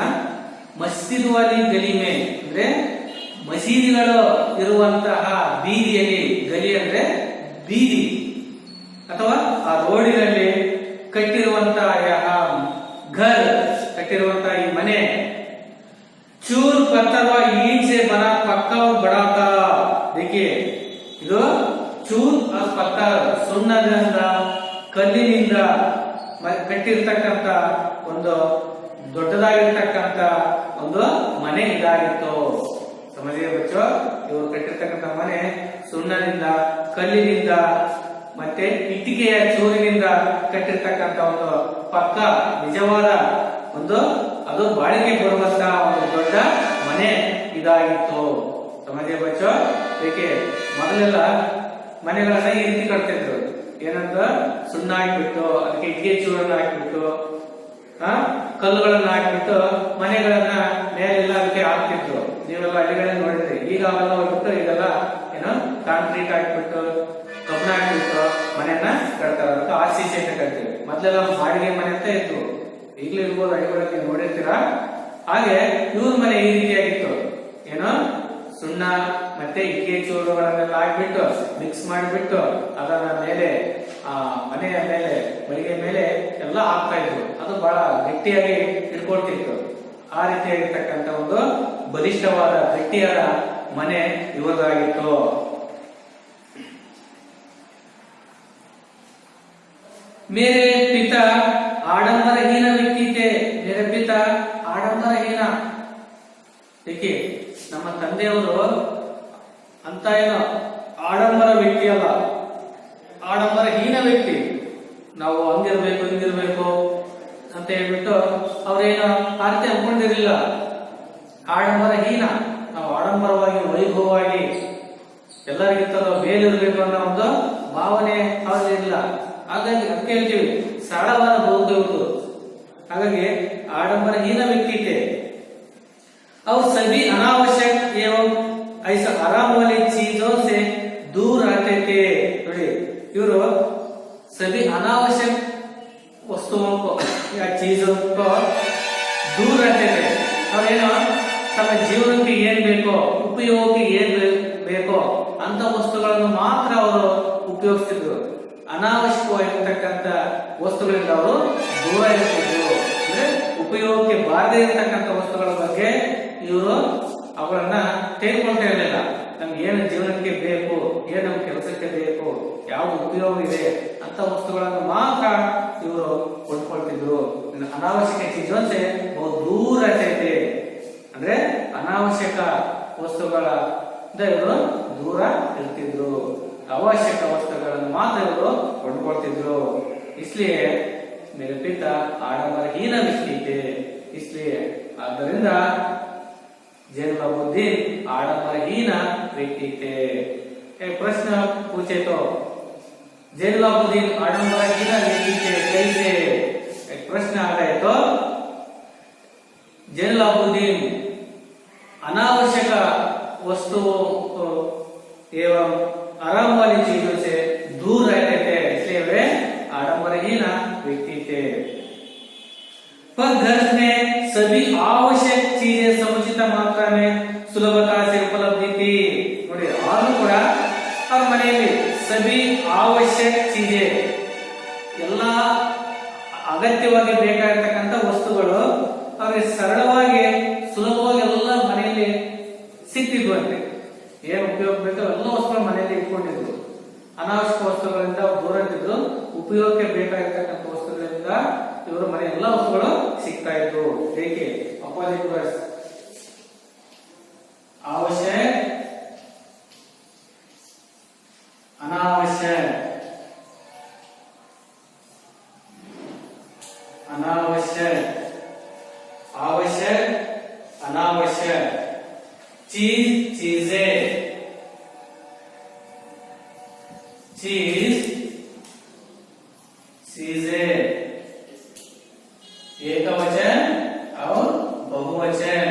Speaker 1: ಮಸ್ಜಿದ್ ವಾಲಿ ಗಲಿ ಮೇ ಅಂದ್ರೆ ಮಸೀದಿಗಳು ಇರುವಂತಹ ಬೀದಿಯಲ್ಲಿ, ಗಲಿ ಅಂದ್ರೆ ಬೀದಿ ಅಥವಾ ರೋಡಿನಲ್ಲಿ ಕಟ್ಟಿರುವಂತಹ ಘರ್, ಕಟ್ಟಿರುವಂತಹ ಈ ಮನೆ चूर पत्थर व ईंट से बना पक्का और बड़ा था। देखिए ಇದು ಚೂರ್ ಪತ್ಥರ್, ಸುಣ್ಣದಿಂದ ಕಲ್ಲಿನಿಂದ ಕಟ್ಟಿರ್ತಕ್ಕಂತ ಒಂದು ದೊಡ್ಡದಾಗಿರ್ತಕ್ಕಂತ ಒಂದು ಮನೆ ಇದಾಗಿತ್ತು. ಸಮझिए बच्चों, ಇವರು ಕಟ್ಟಿರ್ತಕ್ಕಂತ ಮನೆ ಸುಣ್ಣದಿಂದ, ಕಲ್ಲಿನಿಂದ ಮತ್ತೆ ಇಟ್ಟಿಗೆಯ ಚೂರಿನಿಂದ ಕಟ್ಟಿರ್ತಕ್ಕಂತ ಒಂದು ಪಕ್ಕ ನಿಜವಾದ ಒಂದು ಅದು ಬಾಳಿಕೆ ಬರುವಂತಹ ಒಂದು ದೊಡ್ಡ ಮನೆ ಇದಾಗಿತ್ತು. ಸಮझिए बच्चों, ಏಕೆ ಮೊದಲೆಲ್ಲ ಮನೆಗಳನ್ನ ಈ ರೀತಿ ಕಟ್ತಿದ್ರು, ಏನಂತ ಸುಣ್ಣ ಹಾಕ್ಬಿಟ್ಟು ಅದಕ್ಕೆ ಇಟ್ಟಿಗೆ ಚೂರನ್ನ ಹಾಕ್ಬಿಟ್ಟು ಕಲ್ಲುಗಳನ್ನ ಹಾಕ್ಬಿಟ್ಟು ಮನೆಗಳನ್ನ ಮೇಲೆಲ್ಲ ಅದಕ್ಕೆ ಹಾಕ್ತಿದ್ರು. ನೀವೆಲ್ಲ ಹಳ್ಳಿಗಳಲ್ಲಿ ನೋಡಿದ್ರಿ. ಈಗ ಅವೆಲ್ಲ ಹೋಗ್ಬಿಟ್ಟು ಈಗೆಲ್ಲ ಏನೋ ಕಾಂಕ್ರೀಟ್ ಹಾಕ್ಬಿಟ್ಟು ಕಬ್ಬಣ ಹಾಕ್ಬಿಟ್ಟು ಮನೆಯನ್ನ ಕಟ್ತಾರ. ಅದಕ್ಕೆ RCC ಅಂತ ಕಟ್ತೀವಿ. ಮೊದಲೆಲ್ಲ ಬಾಡಿಗೆ ಮನೆ ಅಂತ ಇತ್ತು, ಈಗಲೂ ಇರ್ಬೋದು, ಹಳ್ಳಿಗಳಲ್ಲಿ ನೀವು ನೋಡಿರ್ತೀರಾ. ಹಾಗೆ ಇವ್ರ ಮನೆ ಈ ರೀತಿಯಾಗಿತ್ತು. ಏನೋ ಸುಣ್ಣ ಮತ್ತೆ ಇಟ್ಟಿಗೆ ಚೂರುಗಳನ್ನೆಲ್ಲ ಹಾಕ್ಬಿಟ್ಟು ಮಿಕ್ಸ್ ಮಾಡಿಬಿಟ್ಟು ಅದರ ಮೇಲೆ ಆ ಮನೆಯ ಮೇಲೆ ಮಳಿಗೆ ಮೇಲೆ ಎಲ್ಲ ಹಾಕ್ತಾ ಇದ್ರು. ಅದು ಬಹಳ ಗಟ್ಟಿಯಾಗಿ ಇಟ್ಕೊಳ್ತಿತ್ತು. ಆ ರೀತಿಯಾಗಿರ್ತಕ್ಕಂಥ ಒಂದು ಬಲಿಷ್ಠವಾದ ಗಟ್ಟಿಯಾದ ಮನೆ ಇವರದಾಗಿತ್ತು. मेरे पिता आडंबरहीन व्यक्ति थे। मेरे पिता आडंबरहीन. देखिए ನಮ್ಮ ತಂದೆಯವರು ಅಂತ ಏನೋ ಆಡಂಬರ ವ್ಯಕ್ತಿ ಅಲ್ಲ, ಆಡಂಬರಹೀನ ವ್ಯಕ್ತಿ. ನಾವು ಹಂಗಿರ್ಬೇಕು ಹಿಂಗಿರ್ಬೇಕು ಅಂತ ಹೇಳ್ಬಿಟ್ಟು ಅವ್ರೇನು ಆ ರೀತಿ ಅನ್ಕೊಂಡಿರ್ಲಿಲ್ಲ. ಆಡಂಬರಹೀನ, ನಾವು ಆಡಂಬರವಾಗಿ ವೈಭವವಾಗಿ ಎಲ್ಲರಿಗಿಂತ ಮೇಲಿರ್ಬೇಕು ಅನ್ನೋ ಒಂದು ಭಾವನೆ ಅವ್ರಿಗಿಲ್ಲ. ಹಾಗಾಗಿ ಅದಕ್ಕೆ ಹೇಳ್ತೀವಿ ಸರಳವಾದ ಬದುಕುವುದು. ಹಾಗಾಗಿ आडंबरहीन व्यक्ति थे और सभी अनावश्यक एवं ऐसा आराम वाली चीजों से दूर रहते थे. ನೋಡಿ ಇವರು सभी अनावश्यक वस्तुओं को या चीजों को दूर रहते थे. ಅವರೇನು ತಮ್ಮ ಜೀವನಕ್ಕೆ ಏನ್ ಬೇಕೋ, ಉಪಯೋಗಕ್ಕೆ ಏನ್ ಬೇಕೋ ಅಂತ ವಸ್ತುಗಳನ್ನು ಮಾತ್ರ ಅವರು ಉಪಯೋಗಿಸ್ತಿದ್ರು. ಅನಾವಶ್ಯಕವಾಗಿರ್ತಕ್ಕಂಥ ವಸ್ತುಗಳಿಂದ ಅವರು ದೂರ ಇರ್ತಿದ್ರು. ಅಂದ್ರೆ ಉಪಯೋಗಕ್ಕೆ ಬಾರದೇ ಇರತಕ್ಕಂಥ ವಸ್ತುಗಳ ಬಗ್ಗೆ ಇವರು ಅವುಗಳನ್ನ ತೆಗೆದುಕೊಳ್ತಾ ಇರಲಿಲ್ಲ. ನಮ್ಗೆ ಏನು ಜೀವನಕ್ಕೆ ಬೇಕು, ಏನು ನಮ್ಮ ಕೆಲಸಕ್ಕೆ ಬೇಕು, ಯಾವ ಉಪಯೋಗ ಇದೆ ಅಂತ ವಸ್ತುಗಳನ್ನು ಮಾತ್ರ ಇವರು ಕೊಂಡ್ಕೊಳ್ತಿದ್ರು. ಅನಾವಶ್ಯಕ ಚೀಜೋನ್ಸೆ ಬಹು ದೂರ ಇರ್ತೈತೆ. ಅಂದ್ರೆ ಅನಾವಶ್ಯಕ ವಸ್ತುಗಳಿಂದ ಇವರು ದೂರ ಇರ್ತಿದ್ರು. ಅವಶ್ಯಕ ವಸ್ತುಗಳನ್ನು ಮಾತ್ರ ಇವರು ಕೊಂಡ್ಕೊಳ್ತಿದ್ರು. इसलिए मेरे पिता आडंबरहीन व्यक्ति थे. इसलिए ಆದ್ದರಿಂದ जैनुलाब्दीन आडंबरहीन व्यक्ति थे. एक प्रश्न पूछे तो जैनुलाब्दीन आडंबरहीन व्यक्ति थे कैसे? एक प्रश्न आ गए तो जैनुलाब्दीन अनावश्यक वस्तुओं एवं आराम वाली चीजों से दूर रहते थे. इसलिए वे आडंबरहीन व्यक्ति थे. पर घर में सभी आवश्यक चीजें समुचित मात्रा में सुलभता से उपलब्ध थी. ನೋಡಿ ಆದರೂ ಕೂಡ ಅವ್ರ ಮನೆಯಲ್ಲಿ ಸಭಿ ಅವಶ್ಯಕ ಚೀಜೆ, ಎಲ್ಲ ಅಗತ್ಯವಾಗಿ ಬೇಕಾಗಿರ್ತಕ್ಕಂಥ ವಸ್ತುಗಳು ಅವ್ರಿಗೆ ಸರಳವಾಗಿ ಸುಲಭವಾಗಿ ಎಲ್ಲ ಮನೆಯಲ್ಲಿ ಸಿಕ್ತಿದ್ವು. ಅಂತೆ ಏನ್ ಉಪಯೋಗ ಬೇಕೋ ಎಲ್ಲ ವಸ್ತುಗಳು ಮನೆಯಲ್ಲಿ ಇಟ್ಕೊಂಡಿದ್ರು. ಅನಾವಶ್ಯಕ ವಸ್ತುಗಳಿಂದ ದೂರ ಇದ್ದಿದ್ರು. ಉಪಯೋಗಕ್ಕೆ ಬೇಕಾಗಿರ್ತಕ್ಕಂಥ ವಸ್ತುಗಳಿಂದ ಇವರು ಮನೆ ಎಲ್ಲ ವಸ್ತುಗಳು ಸಿಗ್ತಾ ಇದ್ರು. ಏಕೆ ಅಪೋಸಿಟ್ ವರ್ಡ್ಸ್ आवश्यक अनावश्यक, अनावश्यक आवश्यक अनावश्यक, चीज चीजें, चीज चीजें, एकवचन और बहुवचन.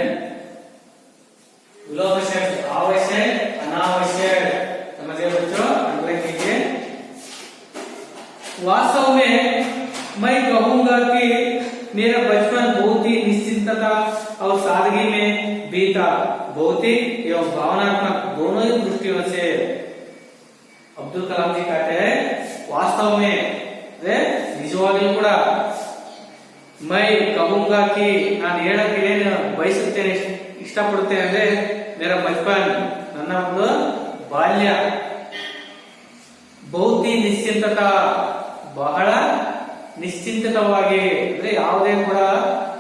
Speaker 1: विलोपशब्द आवश्यक अनावश्यक. समझिए बच्चों, अंडरलाइन कीजिए. वास्तव में मैं कहूंगा कि मेरा बचपन बहुत ही निश्चिंतता और सादगी में बीता. भौतिक एवं भावनात्मक दोनों ही दृष्टियों से. अब्दुल कलाम जी कहते हैं वास्तव में ಅಂದ್ರೆ ನಿಜವಾಗ್ಲೂ ಕೂಡ ಮೈ ಕಹೂಂಗಾ ಕಿ ನಾನು ಹೇಳಕ್ಕೆ ಏನು ಬಯಸುತ್ತೇನೆ ಇಷ್ಟಪಡುತ್ತೇನೆ ಅಂದ್ರೆ ಮೇರಾ ಬಚ್ಪನ್ ನನ್ನ ಒಂದು ಬಾಲ್ಯ ಬಹುತಿ ನಿಶ್ಚಿಂತತ ಬಹಳ ನಿಶ್ಚಿಂತವಾಗಿ ಅಂದ್ರೆ ಯಾವುದೇ ಕೂಡ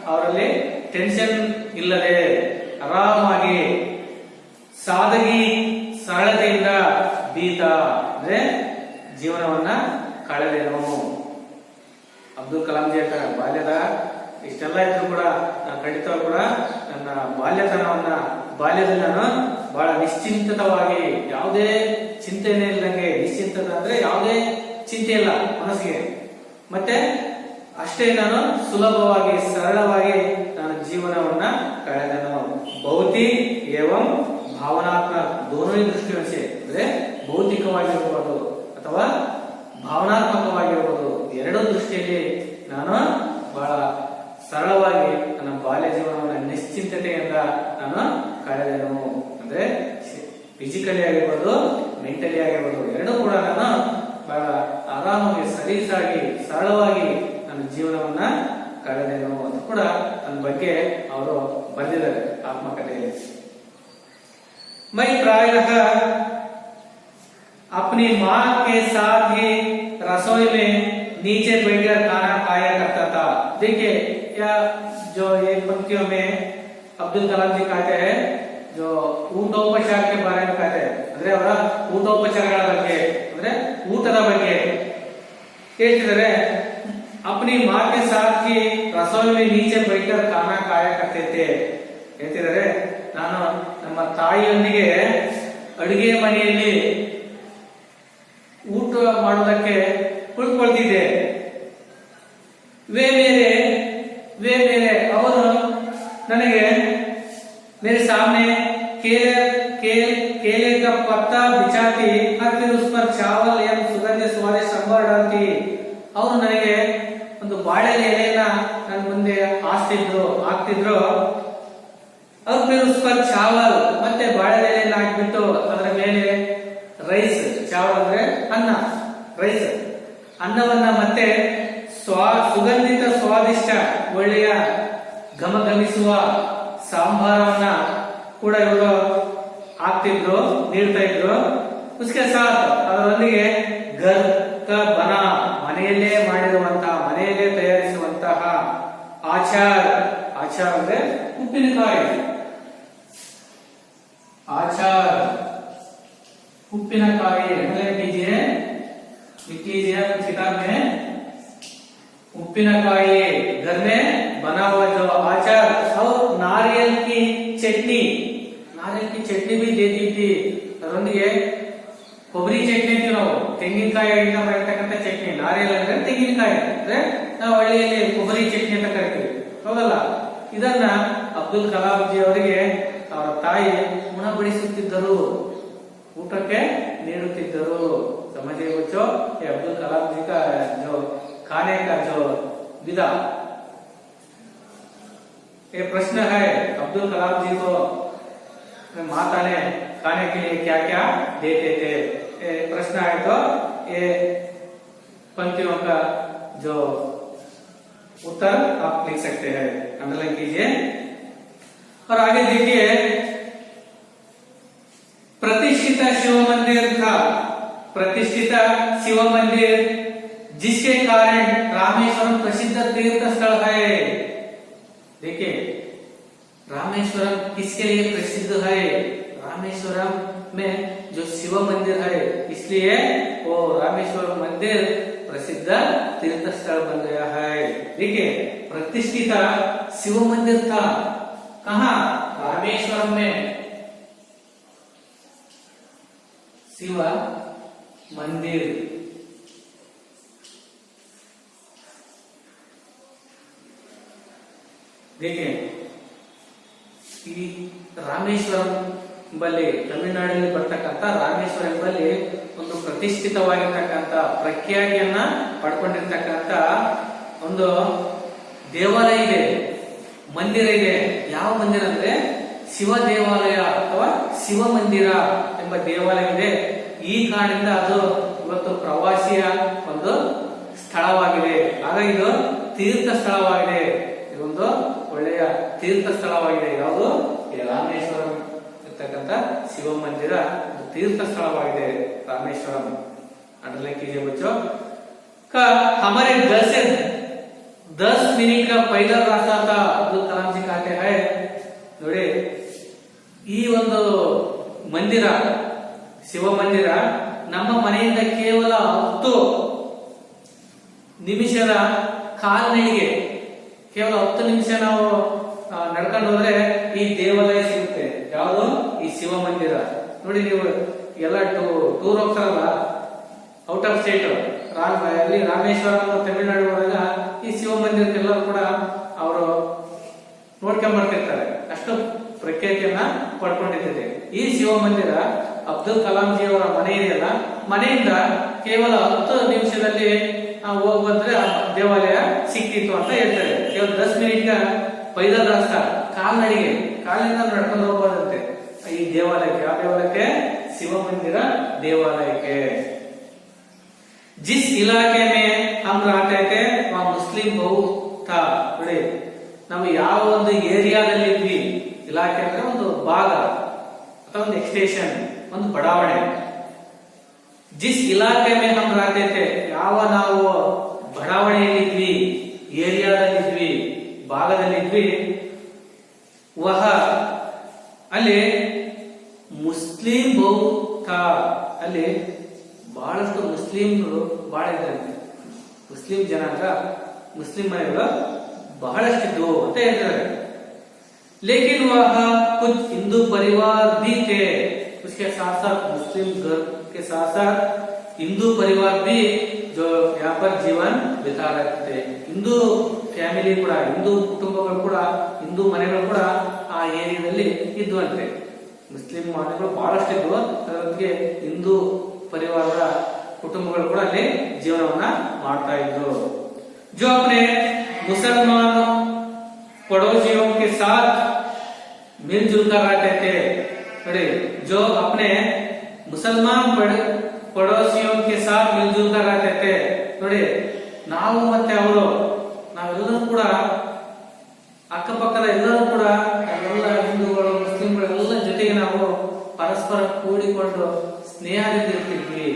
Speaker 1: ಅವರಲ್ಲಿ ಟೆನ್ಷನ್ ಇಲ್ಲದೆ ಆರಾಮಾಗಿ ಸಾದಗಿ ಸರಳತೆಯಿಂದ ಬೀತ ಅಂದ್ರೆ ಜೀವನವನ್ನ ಕಳೆದೆನು. ಅಬ್ದುಲ್ ಕಲಾಂ ಜಿ ಹೇಳ್ತಾರೆ ಬಾಲ್ಯದ ಇಷ್ಟೆಲ್ಲ ಇದ್ರು ಕೂಡ ನಾನು ಖಂಡಿತವಾಗಿ ಕೂಡ ನನ್ನ ಬಾಲ್ಯದಲ್ಲಿ ನಾನು ಬಹಳ ನಿಶ್ಚಿಂತವಾಗಿ ಯಾವುದೇ ಚಿಂತೆನೇ ಇಲ್ಲದಂಗೆ ನಿಶ್ಚಿಂತದ ಅಂದ್ರೆ ಯಾವುದೇ ಚಿಂತೆ ಇಲ್ಲ ಮನಸ್ಸಿಗೆ, ಮತ್ತೆ ಅಷ್ಟೇ ನಾನು ಸುಲಭವಾಗಿ ಸರಳವಾಗಿ ನಾನು ಜೀವನವನ್ನ ಕಳೆದನು. ಭೌತಿ ಏವಂ ಭಾವನಾತ್ಮಕ ದೋನೋ ದೃಷ್ಟಿಯೋ ಸೆ ಅಂದ್ರೆ ಭೌತಿಕವಾಗಿರಬಹುದು ಅಥವಾ ಭಾವನಾತ್ಮಕವಾಗಿರಬಹುದು ಎರಡೂ ದೃಷ್ಟಿಯಲ್ಲಿ ನಾನು ಬಹಳ ಸರಳವಾಗಿ ನನ್ನ ಬಾಲ್ಯ ಜೀವನವನ್ನು ನಿಶ್ಚಿಂತತೆಯಿಂದ ನಾನು ಕಳೆದೆನು. ಅಂದ್ರೆ ಫಿಸಿಕಲಿ ಆಗಿರ್ಬೋದು ಮೆಂಟಲಿ ಆಗಿರ್ಬೋದು ಎರಡೂ ಕೂಡ ನಾನು ಬಹಳ ಆರಾಮಾಗಿ ಸಲೀಸಾಗಿ ಸರಳವಾಗಿ ನನ್ನ ಜೀವನವನ್ನ ಕಳೆದೆನು ಅಂತ ಕೂಡ ನನ್ನ ಬಗ್ಗೆ ಅವರು ಬರೆದಿದ್ದಾರೆ ಆತ್ಮಕಥೆಯಲ್ಲಿ. मैं प्रायः अपनी माँ के साथ ही रसोई में नीचे बैठकर खाना खाया करता था. देखिए यह जो एक पंक्तियों में अब्दुल कलाम जी कहते हैं जो ಊಟೋಪಚಾರ के बारे में कहते हैं ಅಂದ್ರೆ ಅವರ ಊಟೋಪಚಾರಗಳ ಬಗ್ಗೆ ಅಂದ್ರೆ ಊಟದ ಬಗ್ಗೆ ಹೇಳ್ತಿದ್ದಾರೆ. अपनी माँ के साथ ही रसोई में नीचे बैठकर खाना खाया करते थे ಹೇಳ್ತಿದ್ದಾರೆ. ನಾನು ನಮ್ಮ ತಾಯಿಯೊಂದಿಗೆ ಅಡುಗೆ ಮನೆಯಲ್ಲಿ ಊಟ ಮಾಡೋದಕ್ಕೆ ಕುಳಿತುಕೊಳ್ತಿದ್ದೆ. ವೇ ಮೇರೆ ಅವರು ನನಗೆ मेरे सामने केले का पत्ता बिछाती और फिर उस पर चावल या सुगंध स्वादिष्ट सांबार डालती. ಅವರು ನನಗೆ ಒಂದು ಬಾಳೆ ಎಲೆಯನ್ನ ನನ್ನ ಮುಂದೆ ಹಾಕ್ತಿದ್ರು. और फिर उस पर चावल ಮತ್ತೆ ಬಾಳೆ ಎಲೆಯನ್ನ ಹಾಕಿಬಿಟ್ಟು ಅದರ ಮೇಲೆ ರೈಸ್, ಚಾವಲ್ ಅಂದ್ರೆ ಅನ್ನ, ರೈಸ್ ಅನ್ನವನ್ನ ಮತ್ತೆ ಸುಗಂಧಿತ ಸ್ವಾದಿಷ್ಟ ಒಳ್ಳೆಯ ಘಮಘಮಿಸುವ ಸಾಂಬಾರವನ್ನ ಕೂಡ ಇವರು ಹಾಕ್ತಿದ್ರು, ನೀಡ್ತಾ ಇದ್ರು. ಉಸ್ಕೆ ಸಾಥ್ ಅದರೊಂದಿಗೆ ಘರ್ ಕಾ ಬನಾ ಮನೆಯಲ್ಲೇ ಮಾಡಿರುವಂತಹ ಮನೆಯಲ್ಲೇ ತಯಾರಿಸುವಂತಹ ಆಚಾರ್ ಅಂದ್ರೆ ಉಪ್ಪಿನಕಾಯಿ, आचार उप्पिनकाई कीजिए किताब में उप्पिनकाई घर में बना हुआ जो आचार और नारियल की चटनी भी देती थी. ಅದರೊಂದಿಗೆ ಕೊಬ್ಬರಿ ಚಟ್ನಿ ಅಂತೀವಿ ನಾವು, ತೆಂಗಿನಕಾಯಿಯಿಂದ ಮಾಡಿರ್ತಕ್ಕಂಥ ಚಟ್ನಿ. ನಾರಿಯಲ್ ಅಂದ್ರೆ ತೆಂಗಿನಕಾಯಿ ಅಂದ್ರೆ ನಾವು ಹಳ್ಳಿಯಲ್ಲಿ ಕೊಬ್ಬರಿ ಚಟ್ನಿ ಅಂತ ಕರಿತೀವಿ, ಹೌದಲ್ಲ. ಇದನ್ನ ಅಬ್ದುಲ್ ಕಲಾಂ ಜಿ ಅವರಿಗೆ ಅವರ ತಾಯಿ ಉಣಬಡಿಸುತ್ತಿದ್ದರು, ಊಟಕ್ಕೆ ನೀಡುತ್ತಿದ್ದರು. समझे बच्चों, ये अब्दुल कलाम जी का जो खाने का जो विधा, ये प्रश्न है अब्दुल कलाम जी को माता ने खाने के लिए क्या क्या देते थे. ये प्रश्न है तो ये पंक्तियों का जो उत्तर आप लिख सकते हैं, अंडरलाइन कीजिए. और आगे देखिए, प्रतिष्ठित शिव मंदिर था, प्रतिष्ठित शिव मंदिर जिसके कारण रामेश्वरम प्रसिद्ध तीर्थ स्थल है. देखिए रामेश्वरम किसके लिए प्रसिद्ध है? रामेश्वरम में जो शिव मंदिर है इसलिए वो रामेश्वरम मंदिर प्रसिद्ध तीर्थ स्थल बन गया है. देखिए प्रतिष्ठित शिव मंदिर था कहाँ? रामेश्वरम में शिव मंदिर. देखिए ಈ ರಾಮೇಶ್ವರಂ ಬಲ್ಲಿ ತಮಿಳುನಾಡಿನಲ್ಲಿ ಬರ್ತಕ್ಕಂಥ ರಾಮೇಶ್ವರಂ ಬಲ್ಲಿ ಒಂದು ಪ್ರತಿಷ್ಠಿತವಾಗಿರ್ತಕ್ಕಂಥ ಪ್ರಖ್ಯಾತಿಯನ್ನ ಪಡ್ಕೊಂಡಿರ್ತಕ್ಕಂಥ ಒಂದು ದೇವಾಲಯ ಇದೆ, ಮಂದಿರ ಇದೆ. ಯಾವ ಮಂದಿರ ಅಂದ್ರೆ ಶಿವ ದೇವಾಲಯ ಅಥವಾ ಶಿವ ಮಂದಿರ ಎಂಬ ದೇವಾಲಯ ಇದೆ. ಈ ಕಾರಣದಿಂದ ಅದು ಇವತ್ತು ಪ್ರವಾಸಿಯ ಒಂದು ಸ್ಥಳವಾಗಿದೆ. ಆಗ ಇದು ತೀರ್ಥ ಸ್ಥಳವಾಗಿದೆ. ಇದೊಂದು ಒಳ್ಳೆಯ ತೀರ್ಥ ಸ್ಥಳವಾಗಿದೆ. ಯಾವುದು? ಈ ರಾಮೇಶ್ವರಂ ಇರ್ತಕ್ಕಂಥ ಶಿವ ಮಂದಿರ ತೀರ್ಥ ಸ್ಥಳವಾಗಿದೆ. ರಾಮೇಶ್ವರಂ अंडरलाइन कीजिए बच्चों का हमारे 10 मिनट का पैदल रास्ता था अब्दुल कलाम जी कहते हैं ನೋಡಿ ಈ ಒಂದು ಮಂದಿರ ಶಿವ ಮಂದಿರ ನಮ್ಮ ಮನೆಯಿಂದ ಕೇವಲ 10 ನಿಮಿಷದ ಕಾಲ್ನಡಿಗೆ, ಕೇವಲ 10 ನಿಮಿಷ ನಾವು ನಡ್ಕೊಂಡು ಹೋದ್ರೆ ಈ ದೇವಾಲಯ ಸಿಗುತ್ತೆ. ಯಾವುದು? ಈ ಶಿವ ಮಂದಿರ. ನೋಡಿ ನೀವು ಎಲ್ಲ ಟೂರ್ ಹೋಗ್ತಾರಲ್ಲ ಔಟ್ ಆಫ್ ಸ್ಟೇಟ್, ಅಲ್ಲಿ ರಾಮೇಶ್ವರ ತಮಿಳುನಾಡು ಹೋದಾಗ ಈ ಶಿವ ಮಂದಿರಕ್ಕೆಲ್ಲರೂ ಕೂಡ ಅವರು ನೋಡ್ಕೊಂಡ್ ಬರ್ತಿರ್ತಾರೆ. ಅಷ್ಟು ಪ್ರಖ್ಯಾತಿಯನ್ನ ಪಡ್ಕೊಂಡಿದ್ದೇವೆ. ಈ ಶಿವ ಮಂದಿರ ಅಬ್ದುಲ್ ಕಲಾಂ ಜಿ ಅವರ ಮನೆ ಇದೆಯಲ್ಲ, ಮನೆಯಿಂದ ಕೇವಲ 10 ನಿಮಿಷದಲ್ಲಿ ಹೋಗಿ ಬಂದ್ರೆ ದೇವಾಲಯ ಸಿಕ್ತಿತ್ತು ಅಂತ ಹೇಳ್ತಾರೆ. ಕೇವಲ 10 ಮಿನಿಟ್ ಪೈದಲ್ ರಾಸ್ತಾ, ಕಾಲ್ನಡಿಗೆ, ಕಾಲಿನಿಂದ ನಡ್ಕೊಂಡು ಹೋಗ್ಬೋದಂತೆ ಈ ದೇವಾಲಯಕ್ಕೆ. ಆ ದೇವಾಲಯಕ್ಕೆ ಶಿವ ಮಂದಿರ ದೇವಾಲಯಕ್ಕೆ. जिस इलाके में हम रहते थे वहाँ मुस्लिम बहुत था. ನೋಡಿ ನಾವು ಯಾವ ಒಂದು ಏರಿಯಾದಲ್ಲಿ ಇದ್ವಿ, ಇಲಾಖೆ ಅಂದ್ರೆ ಒಂದು ಭಾಗ ಅಥವಾ ಒಂದು ಎಕ್ಸ್ಟೇಷನ್, ಒಂದು ಬಡಾವಣೆ. ಜಿಸ್ ಇಲಾಖೆ में हम रहते थे, ಯಾವ ನಾವು ಬಡಾವಣೆಯಲ್ಲಿ ಇದ್ವಿ, ಏರಿಯಾದಲ್ಲಿ ಇದ್ವಿ, ಭಾಗದಲ್ಲಿ ಇದ್ವಿ, ವಹ ಅಲ್ಲಿ ಮುಸ್ಲಿಂ ಬಹುತ, ಅಲ್ಲಿ ಬಹಳಷ್ಟು ಮುಸ್ಲಿಂರು ಬಹಳ ಇದ್ರಂತೆ. ಮುಸ್ಲಿಂ ಜನಾಂಗ, ಮುಸ್ಲಿಂ ಮನೆಗಳು ಬಹಳಷ್ಟಿದ್ವು ಅಂತ ಹೇಳ್ತಾರೆ. लेकिन वह कुछ हिंदू परिवार भी थे, उसके साथ साथ मुस्लिम घर के साथ साथ हिंदू परिवार भी जो यहाँ पर जीवन बिता रहे थे. ಹಿಂದೂ ಫ್ಯಾಮಿಲಿ ಕೂಡ, ಹಿಂದೂ ಕುಟುಂಬಗಳು ಕೂಡ, ಹಿಂದೂ ಮನೆಗಳು ಕೂಡ ಆ ಏರಿಯಾದಲ್ಲಿ ಇದ್ವಂತೆ. ಮುಸ್ಲಿಂ ಮನೆಗಳು ಬಹಳಷ್ಟಿದ್ವು, ಅದಕ್ಕೆ ಹಿಂದೂ ಪರಿವಾರದ ಕುಟುಂಬಗಳು ಕೂಡ ಅಲ್ಲಿ ಜೀವನವನ್ನ ಮಾಡ್ತಾ ಇದ್ರು. जो अपने मुसलमान पड़ोसियों के साथ मिलजुल कर रहते थे. ನೋಡಿ, जो अपने मुसलमान पड़ोसियों के साथ मिलजुल कर रहते थे. ನೋಡಿ, ನಾವು ಮತ್ತೆ ಅವರು, ನಾವೆಲ್ಲರೂ ಕೂಡ ಅಕ್ಕಪಕ್ಕದ ಎಲ್ಲರೂ ಕೂಡ, ಎಲ್ಲ ಹಿಂದೂಗಳು ಮುಸ್ಲಿಂಗಳು ಎಲ್ಲ ಜೊತೆಗೆ ನಾವು ಪರಸ್ಪರ ಕೂಡಿಕೊಂಡು ಸ್ನೇಹದಿಂದ ಇರ್ತಿದ್ವಿ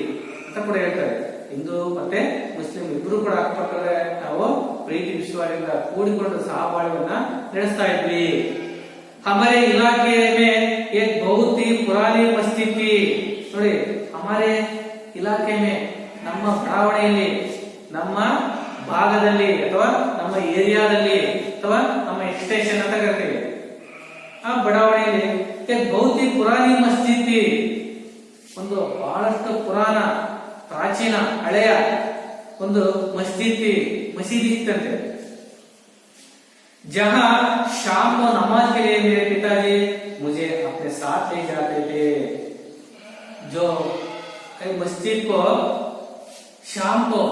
Speaker 1: ಅಂತ ಕೂಡ ಹೇಳ್ತಾರೆ. ಹಿಂದೂ ಮತ್ತೆ ಮುಸ್ಲಿಂ ಇಬ್ರು ಕೂಡ ಅಕ್ಕಪಕ್ಕದ ನಾವು ಪ್ರೀತಿ ವಿಶ್ವಾಸದಿಂದ ಕೂಡಿಕೊಂಡು ಸಹಬಾಳ್ವನ್ನ ನಡೆಸ್ತಾ ಇದ್ವಿ. हमारे इलाके में एक बहुत ही पुरानी मस्जिद थी. ನೋಡಿ, हमारे इलाके में, ನಮ್ಮ ಬಡಾವಣೆಯಲ್ಲಿ, ನಮ್ಮ ಭಾಗದಲ್ಲಿ ಅಥವಾ ನಮ್ಮ ಏರಿಯಾದಲ್ಲಿ ಅಥವಾ ನಮ್ಮ ಎಕ್ಸ್ಟೇಷನ್ ಅಂತ ಕರಿತೀವಿ, ಆ ಬಡಾವಣೆಯಲ್ಲಿ एक बहुत ही पुरानी मस्जिद थी, ಒಂದು ಬಹಳಷ್ಟು ಪುರಾಣ, ಪ್ರಾಚೀನ, ಹಳೆಯ ಒಂದು ಮಸೀದಿ ಇತ್ತಂತೆ. जहां शाम को नमाज के लिए मेरे पिताजी मुझे अपने साथ ले जाते थे. जो मस्जिद को शाम को,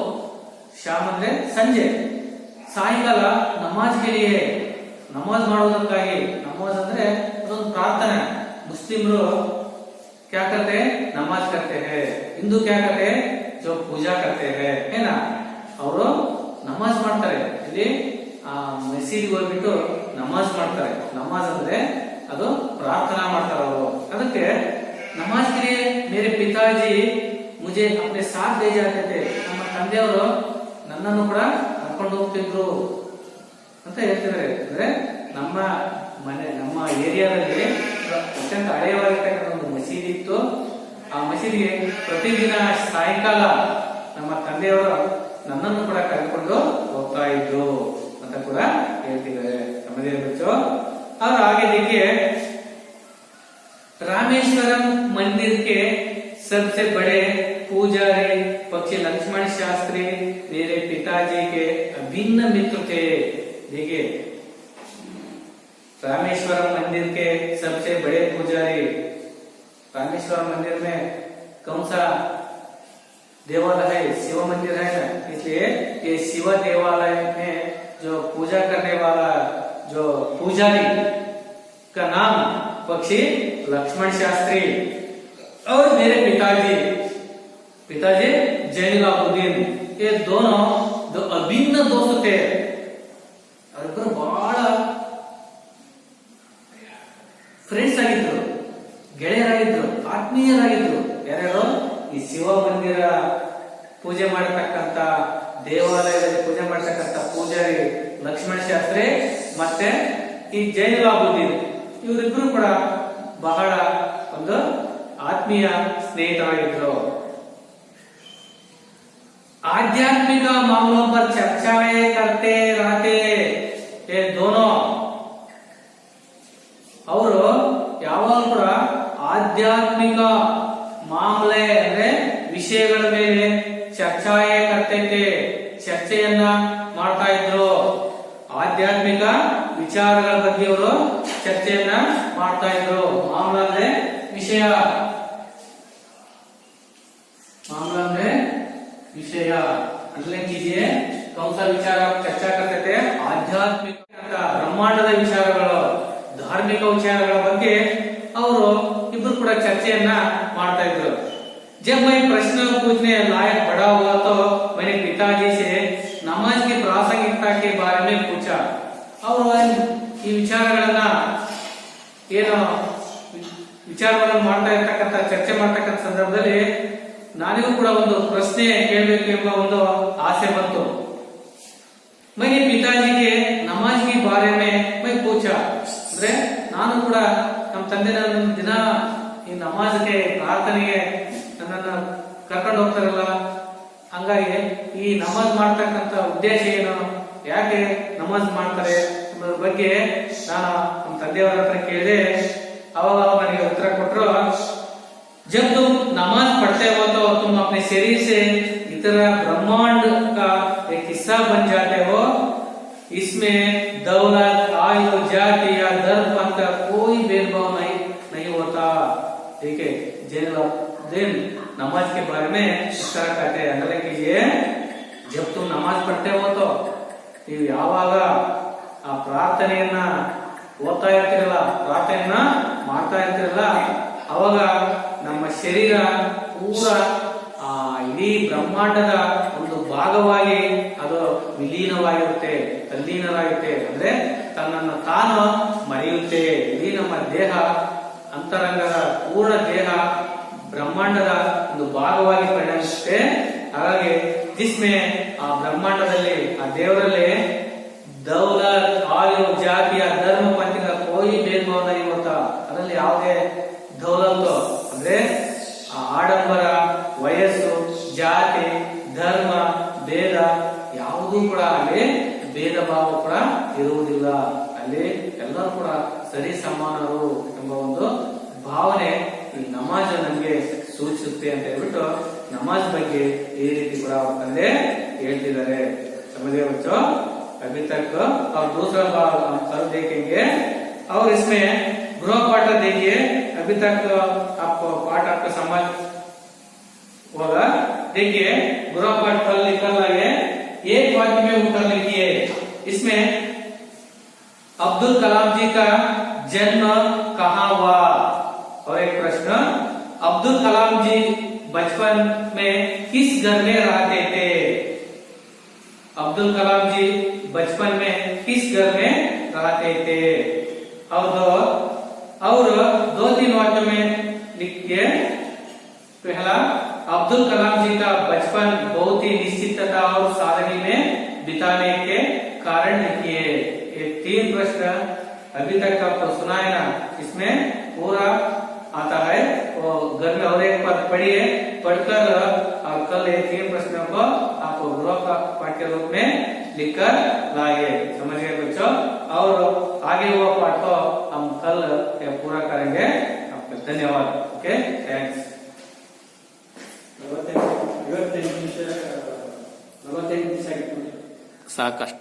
Speaker 1: शाम ಅಂದ್ರೆ ಸಂಜೆ, ಸಾಯಂಕಾಲ ನಮಾಜ್ ಕೆ ಲಿಯೆ, ನಮಾಜ್ ಮಾಡೋದಕ್ಕಾಗಿ, ನಮಾಜ್ ಅಂದ್ರೆ ಅದೊಂದು ಪ್ರಾರ್ಥನೆ. ಮುಸ್ಲಿಮರು क्या करते हैं? नमाज करते हैं. हिंदू क्या करते हैं? जो पूजा करते हैं, है ना, ಅವರು ನಮಾಜ್ ಮಾಡ್ತಾರೆ. ಇಲ್ಲಿ ಮಸೀದಿಗೆ ಹೋಗ್ಬಿಟ್ಟು ನಮಾಜ್ ಮಾಡ್ತಾರೆ. ನಮಾಜ್ ಅಂದ್ರೆ ಅದು ಪ್ರಾರ್ಥನಾ ಮಾಡ್ತಾರೆ ಅವರು. ಅದಕ್ಕೆ ನಮಾಜ್ ಕೆ ಲಿಯೆ ಮೇರೆ ಪಿತಾಜಿ ಮುಜೆ ಅಪ್ನೆ ಸಾಥ್ ಲೇ ಜಾತೆ थे. ನಮ್ಮ ತಂದೆಯವರು ನನ್ನನ್ನು ಕೂಡ ಕರ್ಕೊಂಡು ಹೋಗ್ತಿದ್ರು ಅಂತ ಹೇಳ್ತಿದ್ದಾರೆ. ಅಂದ್ರೆ ನಮ್ಮ ಮನೆ, ನಮ್ಮ ಏರಿಯಾದಲ್ಲಿ ಅತ್ಯಂತ ಹಳೆಯವಾಗಿರ್ತಕ್ಕಂಥ ಒಂದು ಮಸೀದಿ ಇತ್ತು. ಆ ಮಸೀದಿಗೆ ಪ್ರತಿದಿನ ಸಾಯಂಕಾಲ ನಮ್ಮ ತಂದೆಯವರು ನನ್ನನ್ನು ಕೂಡ ಕರ್ಕೊಂಡು ಹೋಗ್ತಾ ಇದ್ರು ಅಂತ ಕೂಡ ಹೇಳ್ತಿದ್ದಾರೆ. ನಮ್ಮದೇ ಬಚ್ಚೋ. और आगे देखिए, रामेश्वरम मंदिर के सबसे बड़े पुजारी पक्षी लक्ष्मण शास्त्री मेरे पिताजी के अभिन्न मित्र थे. देखिए, रामेश्वरम मंदिर के सबसे बड़े पुजारी, रामेश्वरम मंदिर में कौन सा देवालय है? शिव मंदिर है ना, इसलिए ये शिव देवालय में जो पूजा करने वाला जो पुजारी का नाम पक्षी लक्ष्मण शास्त्री और मेरे पिताजी जैनुलाब्दीन, ये दोनों अभिन्न दोस्त थे ಅವರಿಬ್ಬರು ಬಹಳ ಫ್ರೆಂಡ್ಸ್ ಆಗಿದ್ರು, ಗೆಳೆಯರಾಗಿದ್ರು, ಆತ್ಮೀಯರಾಗಿದ್ರು. ಯಾರ್ಯಾರು? ಈ ಶಿವ ಮಂದಿರ ಪೂಜೆ ಮಾಡತಕ್ಕಂತ, ದೇವಾಲಯದಲ್ಲಿ ಪೂಜೆ ಮಾಡತಕ್ಕಂತ ಪೂಜಾರಿ ಲಕ್ಷ್ಮಣ ಶಾಸ್ತ್ರಿ ಮತ್ತೆ ಈ ಜೈನುಲಾಬುದ್ದೀನ್ ಇವರಿಬ್ರು ಕೂಡ ಬಹಳ ಒಂದು ಆತ್ಮೀಯ ಸ್ನೇಹಿತರಾಗಿದ್ರು. आध्यात्मिक मामलों पर चर्चाएं करते रहते ये दोनों. ಅವರು ಯಾವಾಗ ಕೂಡ ಆಧ್ಯಾತ್ಮಿಕ ಮಾಮಲೆ ಅಂದ್ರೆ ವಿಷಯಗಳ ಮೇಲೆ ಚರ್ಚಾಯೇ ಕರ್ತೈತೆ, ಚರ್ಚೆಯನ್ನ ಮಾಡ್ತಾ ಇದ್ರು. ಆಧ್ಯಾತ್ಮಿಕ ವಿಚಾರಗಳ ಬಗ್ಗೆ ಅವರು ಚರ್ಚೆಯನ್ನ ಮಾಡ್ತಾ ಇದ್ರು. ಮಾಮಲ ಅಂದ್ರೆ ವಿಷಯ, मामला में विषय अंडरलाइन कीजिए. कौन सा विचार आप चर्चा करते थे? आध्यात्मिक ब्रह्मांडದ ವಿಚಾರಗಳು, ಧಾರ್ಮಿಕ ವಿಚಾರಗಳ ಬಗ್ಗೆ ಅವರು ಇಬ್ಬರು ಕೂಡ ಚರ್ಚೆಯನ್ನ ಮಾಡ್ತಾ ಇದ್ರು. जब मैं प्रश्न पूछने लायक बड़ा हुआ तो मैंने पिताजी से नमाज की प्रासंगिकता के बारे में पूछा. ಅವರು ಈ ವಿಚಾರಗಳನ್ನ ಏನು ವಿಚಾರಗಳನ್ನು ಮಾಡ್ತಾ ಇರ್ತಕ್ಕಂಥ, ಚರ್ಚೆ ಮಾಡ್ತಕ್ಕಂಥ ಸಂದರ್ಭದಲ್ಲಿ ನಾನಿಗೂ ಕೂಡ ಒಂದು ಪ್ರಶ್ನೆ ಕೇಳಬೇಕು ಎಂಬ ಒಂದು ಆಸೆ ಬಂತು. मैंने पिताजी के नमाज के बारे में मैं पूछा. ಅಂದ್ರೆ ನಾನು ಕೂಡ ನಮ್ಮ ತಂದೆ ನನ್ನ ದಿನ ಈ ನಮಾಜ್ಗೆ, ಪ್ರಾರ್ಥನೆಗೆ ನನ್ನನ್ನು ಕರ್ಕೊಂಡು ಹೋಗ್ತಾರಲ್ಲ, ಹಂಗಾಗಿ ಈ ನಮಾಜ್ ಮಾಡ್ತಕ್ಕಂಥ ಉದ್ದೇಶ ಏನು, ಯಾಕೆ ನಮಾಜ್ ಮಾಡ್ತಾರೆ ಅನ್ನೋದ್ರ ಬಗ್ಗೆ ನಾನು ನಮ್ಮ ತಂದೆಯವರ ಹತ್ರ ಕೇಳಿದೆ. ಅವಾಗ ನನಗೆ ಉತ್ತರ ಕೊಟ್ಟರು, जब तुम नमाज पढ़ते हो तो तुम अपने शरीर से इतर ब्रह्मांड का एक हिस्सा बन जाते हो. इसमें दौलत, आयु, जाति या धर्म पंथ का कोई भेदभाव नहीं होता. ठीक है. जैनुलाब्दीन नमाज के बारे में इस तरह कहते हैं. अंदर कीजिए, जब तुम नमाज पढ़ते हो तो ನೀವು ಯಾವಾಗ ಆ ಪ್ರಾರ್ಥನೆಯನ್ನ ಓದ್ತಾ ಇರ್ತಿರಲ್ಲ, ಪ್ರಾರ್ಥನೆಯನ್ನ ಮಾಡ್ತಾ ಇರ್ತಿರಲ್ಲ, ಅವಾಗ ನಮ್ಮ ಶರೀರ ಪೂರ ಇಡೀ ಬ್ರಹ್ಮಾಂಡದ ಒಂದು ಭಾಗವಾಗಿ ಅದು ವಿಲೀನವಾಗಿರುತ್ತೆ, ತಲ್ಲೀನರಾಗುತ್ತೆ. ಅಂದ್ರೆ ತನ್ನನ್ನು ತಾನು ಮರೆಯುತ್ತೆ. ಇಡೀ ನಮ್ಮ ದೇಹ, ಅಂತರಂಗದ ಪೂರ್ಣ ದೇಹ ಬ್ರಹ್ಮಾಂಡದ ಒಂದು ಭಾಗವಾಗಿ ಪರಿಣಮಿಸುತ್ತೆ. ಹಾಗಾಗಿ ಜಿಸ್ಮೆ ಆ ಬ್ರಹ್ಮಾಂಡದಲ್ಲಿ, ಆ ದೇವರಲ್ಲಿ ದೌಲತ್, ಆಯು, ಜಾತಿಯ, ಧರ್ಮ, ಪಂಥದ ಕೋಯಿ ಭೇದಭಾವ नहीं होता. ಅದರಲ್ಲಿ ಯಾವುದೇ ದೌಲತ್ತು ಅಂದ್ರೆ ಆಡಂಬರ, ವಯಸ್ಸು, ಜಾತಿ, ಧರ್ಮ, ಭೇದ ಯಾವುದೂ ಕೂಡ ಅಲ್ಲಿ ಭೇದ ಭಾವ ಕೂಡ ಇರುವುದಿಲ್ಲ. ಅಲ್ಲಿ ಎಲ್ಲರೂ ಕೂಡ ಸರಿ ಸಮಾನರು ಎಂಬ ಒಂದು ಭಾವನೆ ಈ ನಮಾಜ್ ನಮಗೆ ಸೂಚಿಸುತ್ತೆ ಅಂತ ಹೇಳ್ಬಿಟ್ಟು ನಮಾಜ್ ಬಗ್ಗೆ ಈ ರೀತಿ ಕೂಡ ಅವ್ರ ತಂದೆ ಹೇಳ್ತಿದ್ದಾರೆ. समझे बच्चों? अभी तक और दूसरा भाग हम कल देखेंगे और इसमें गृह पाठ देखिए. अभी तक आपको पाठ आपको समझ होगा. देखिए गृह पाठ कल निकल लाइए. एक वाक्य में उत्तर लिखिए. इसमें अब्दुल कलाम जी का जन्म कहाँ हुआ? और एक प्रश्न, अब्दुल कलाम जी बचपन में किस घर में रहते थे? अब्दुल कलाम जी बचपन में किस घर में रहते थे? और दो तीन वाक्यों में लिखिए. पहला, अब्दुल कलाम जी का बचपन बहुत ही निश्चितता और सादगी में बिताने के कारण लिखिए. ये तीन प्रश्न अभी तक आपको सुना है ना, इसमें पूरा आता है. वो घर में और एक बार पढ़िए, पढ़कर और कल ये तीन प्रश्नों को आपको गृह पाठ के रूप में लिखकर लाइए. समझिए बच्चों? और आगे वो पाठ को हम कल पूरा करेंगे. आपका धन्यवाद. Okay, thanks. 45 ನಿಮಿಷ ಸಾಕಷ್ಟ.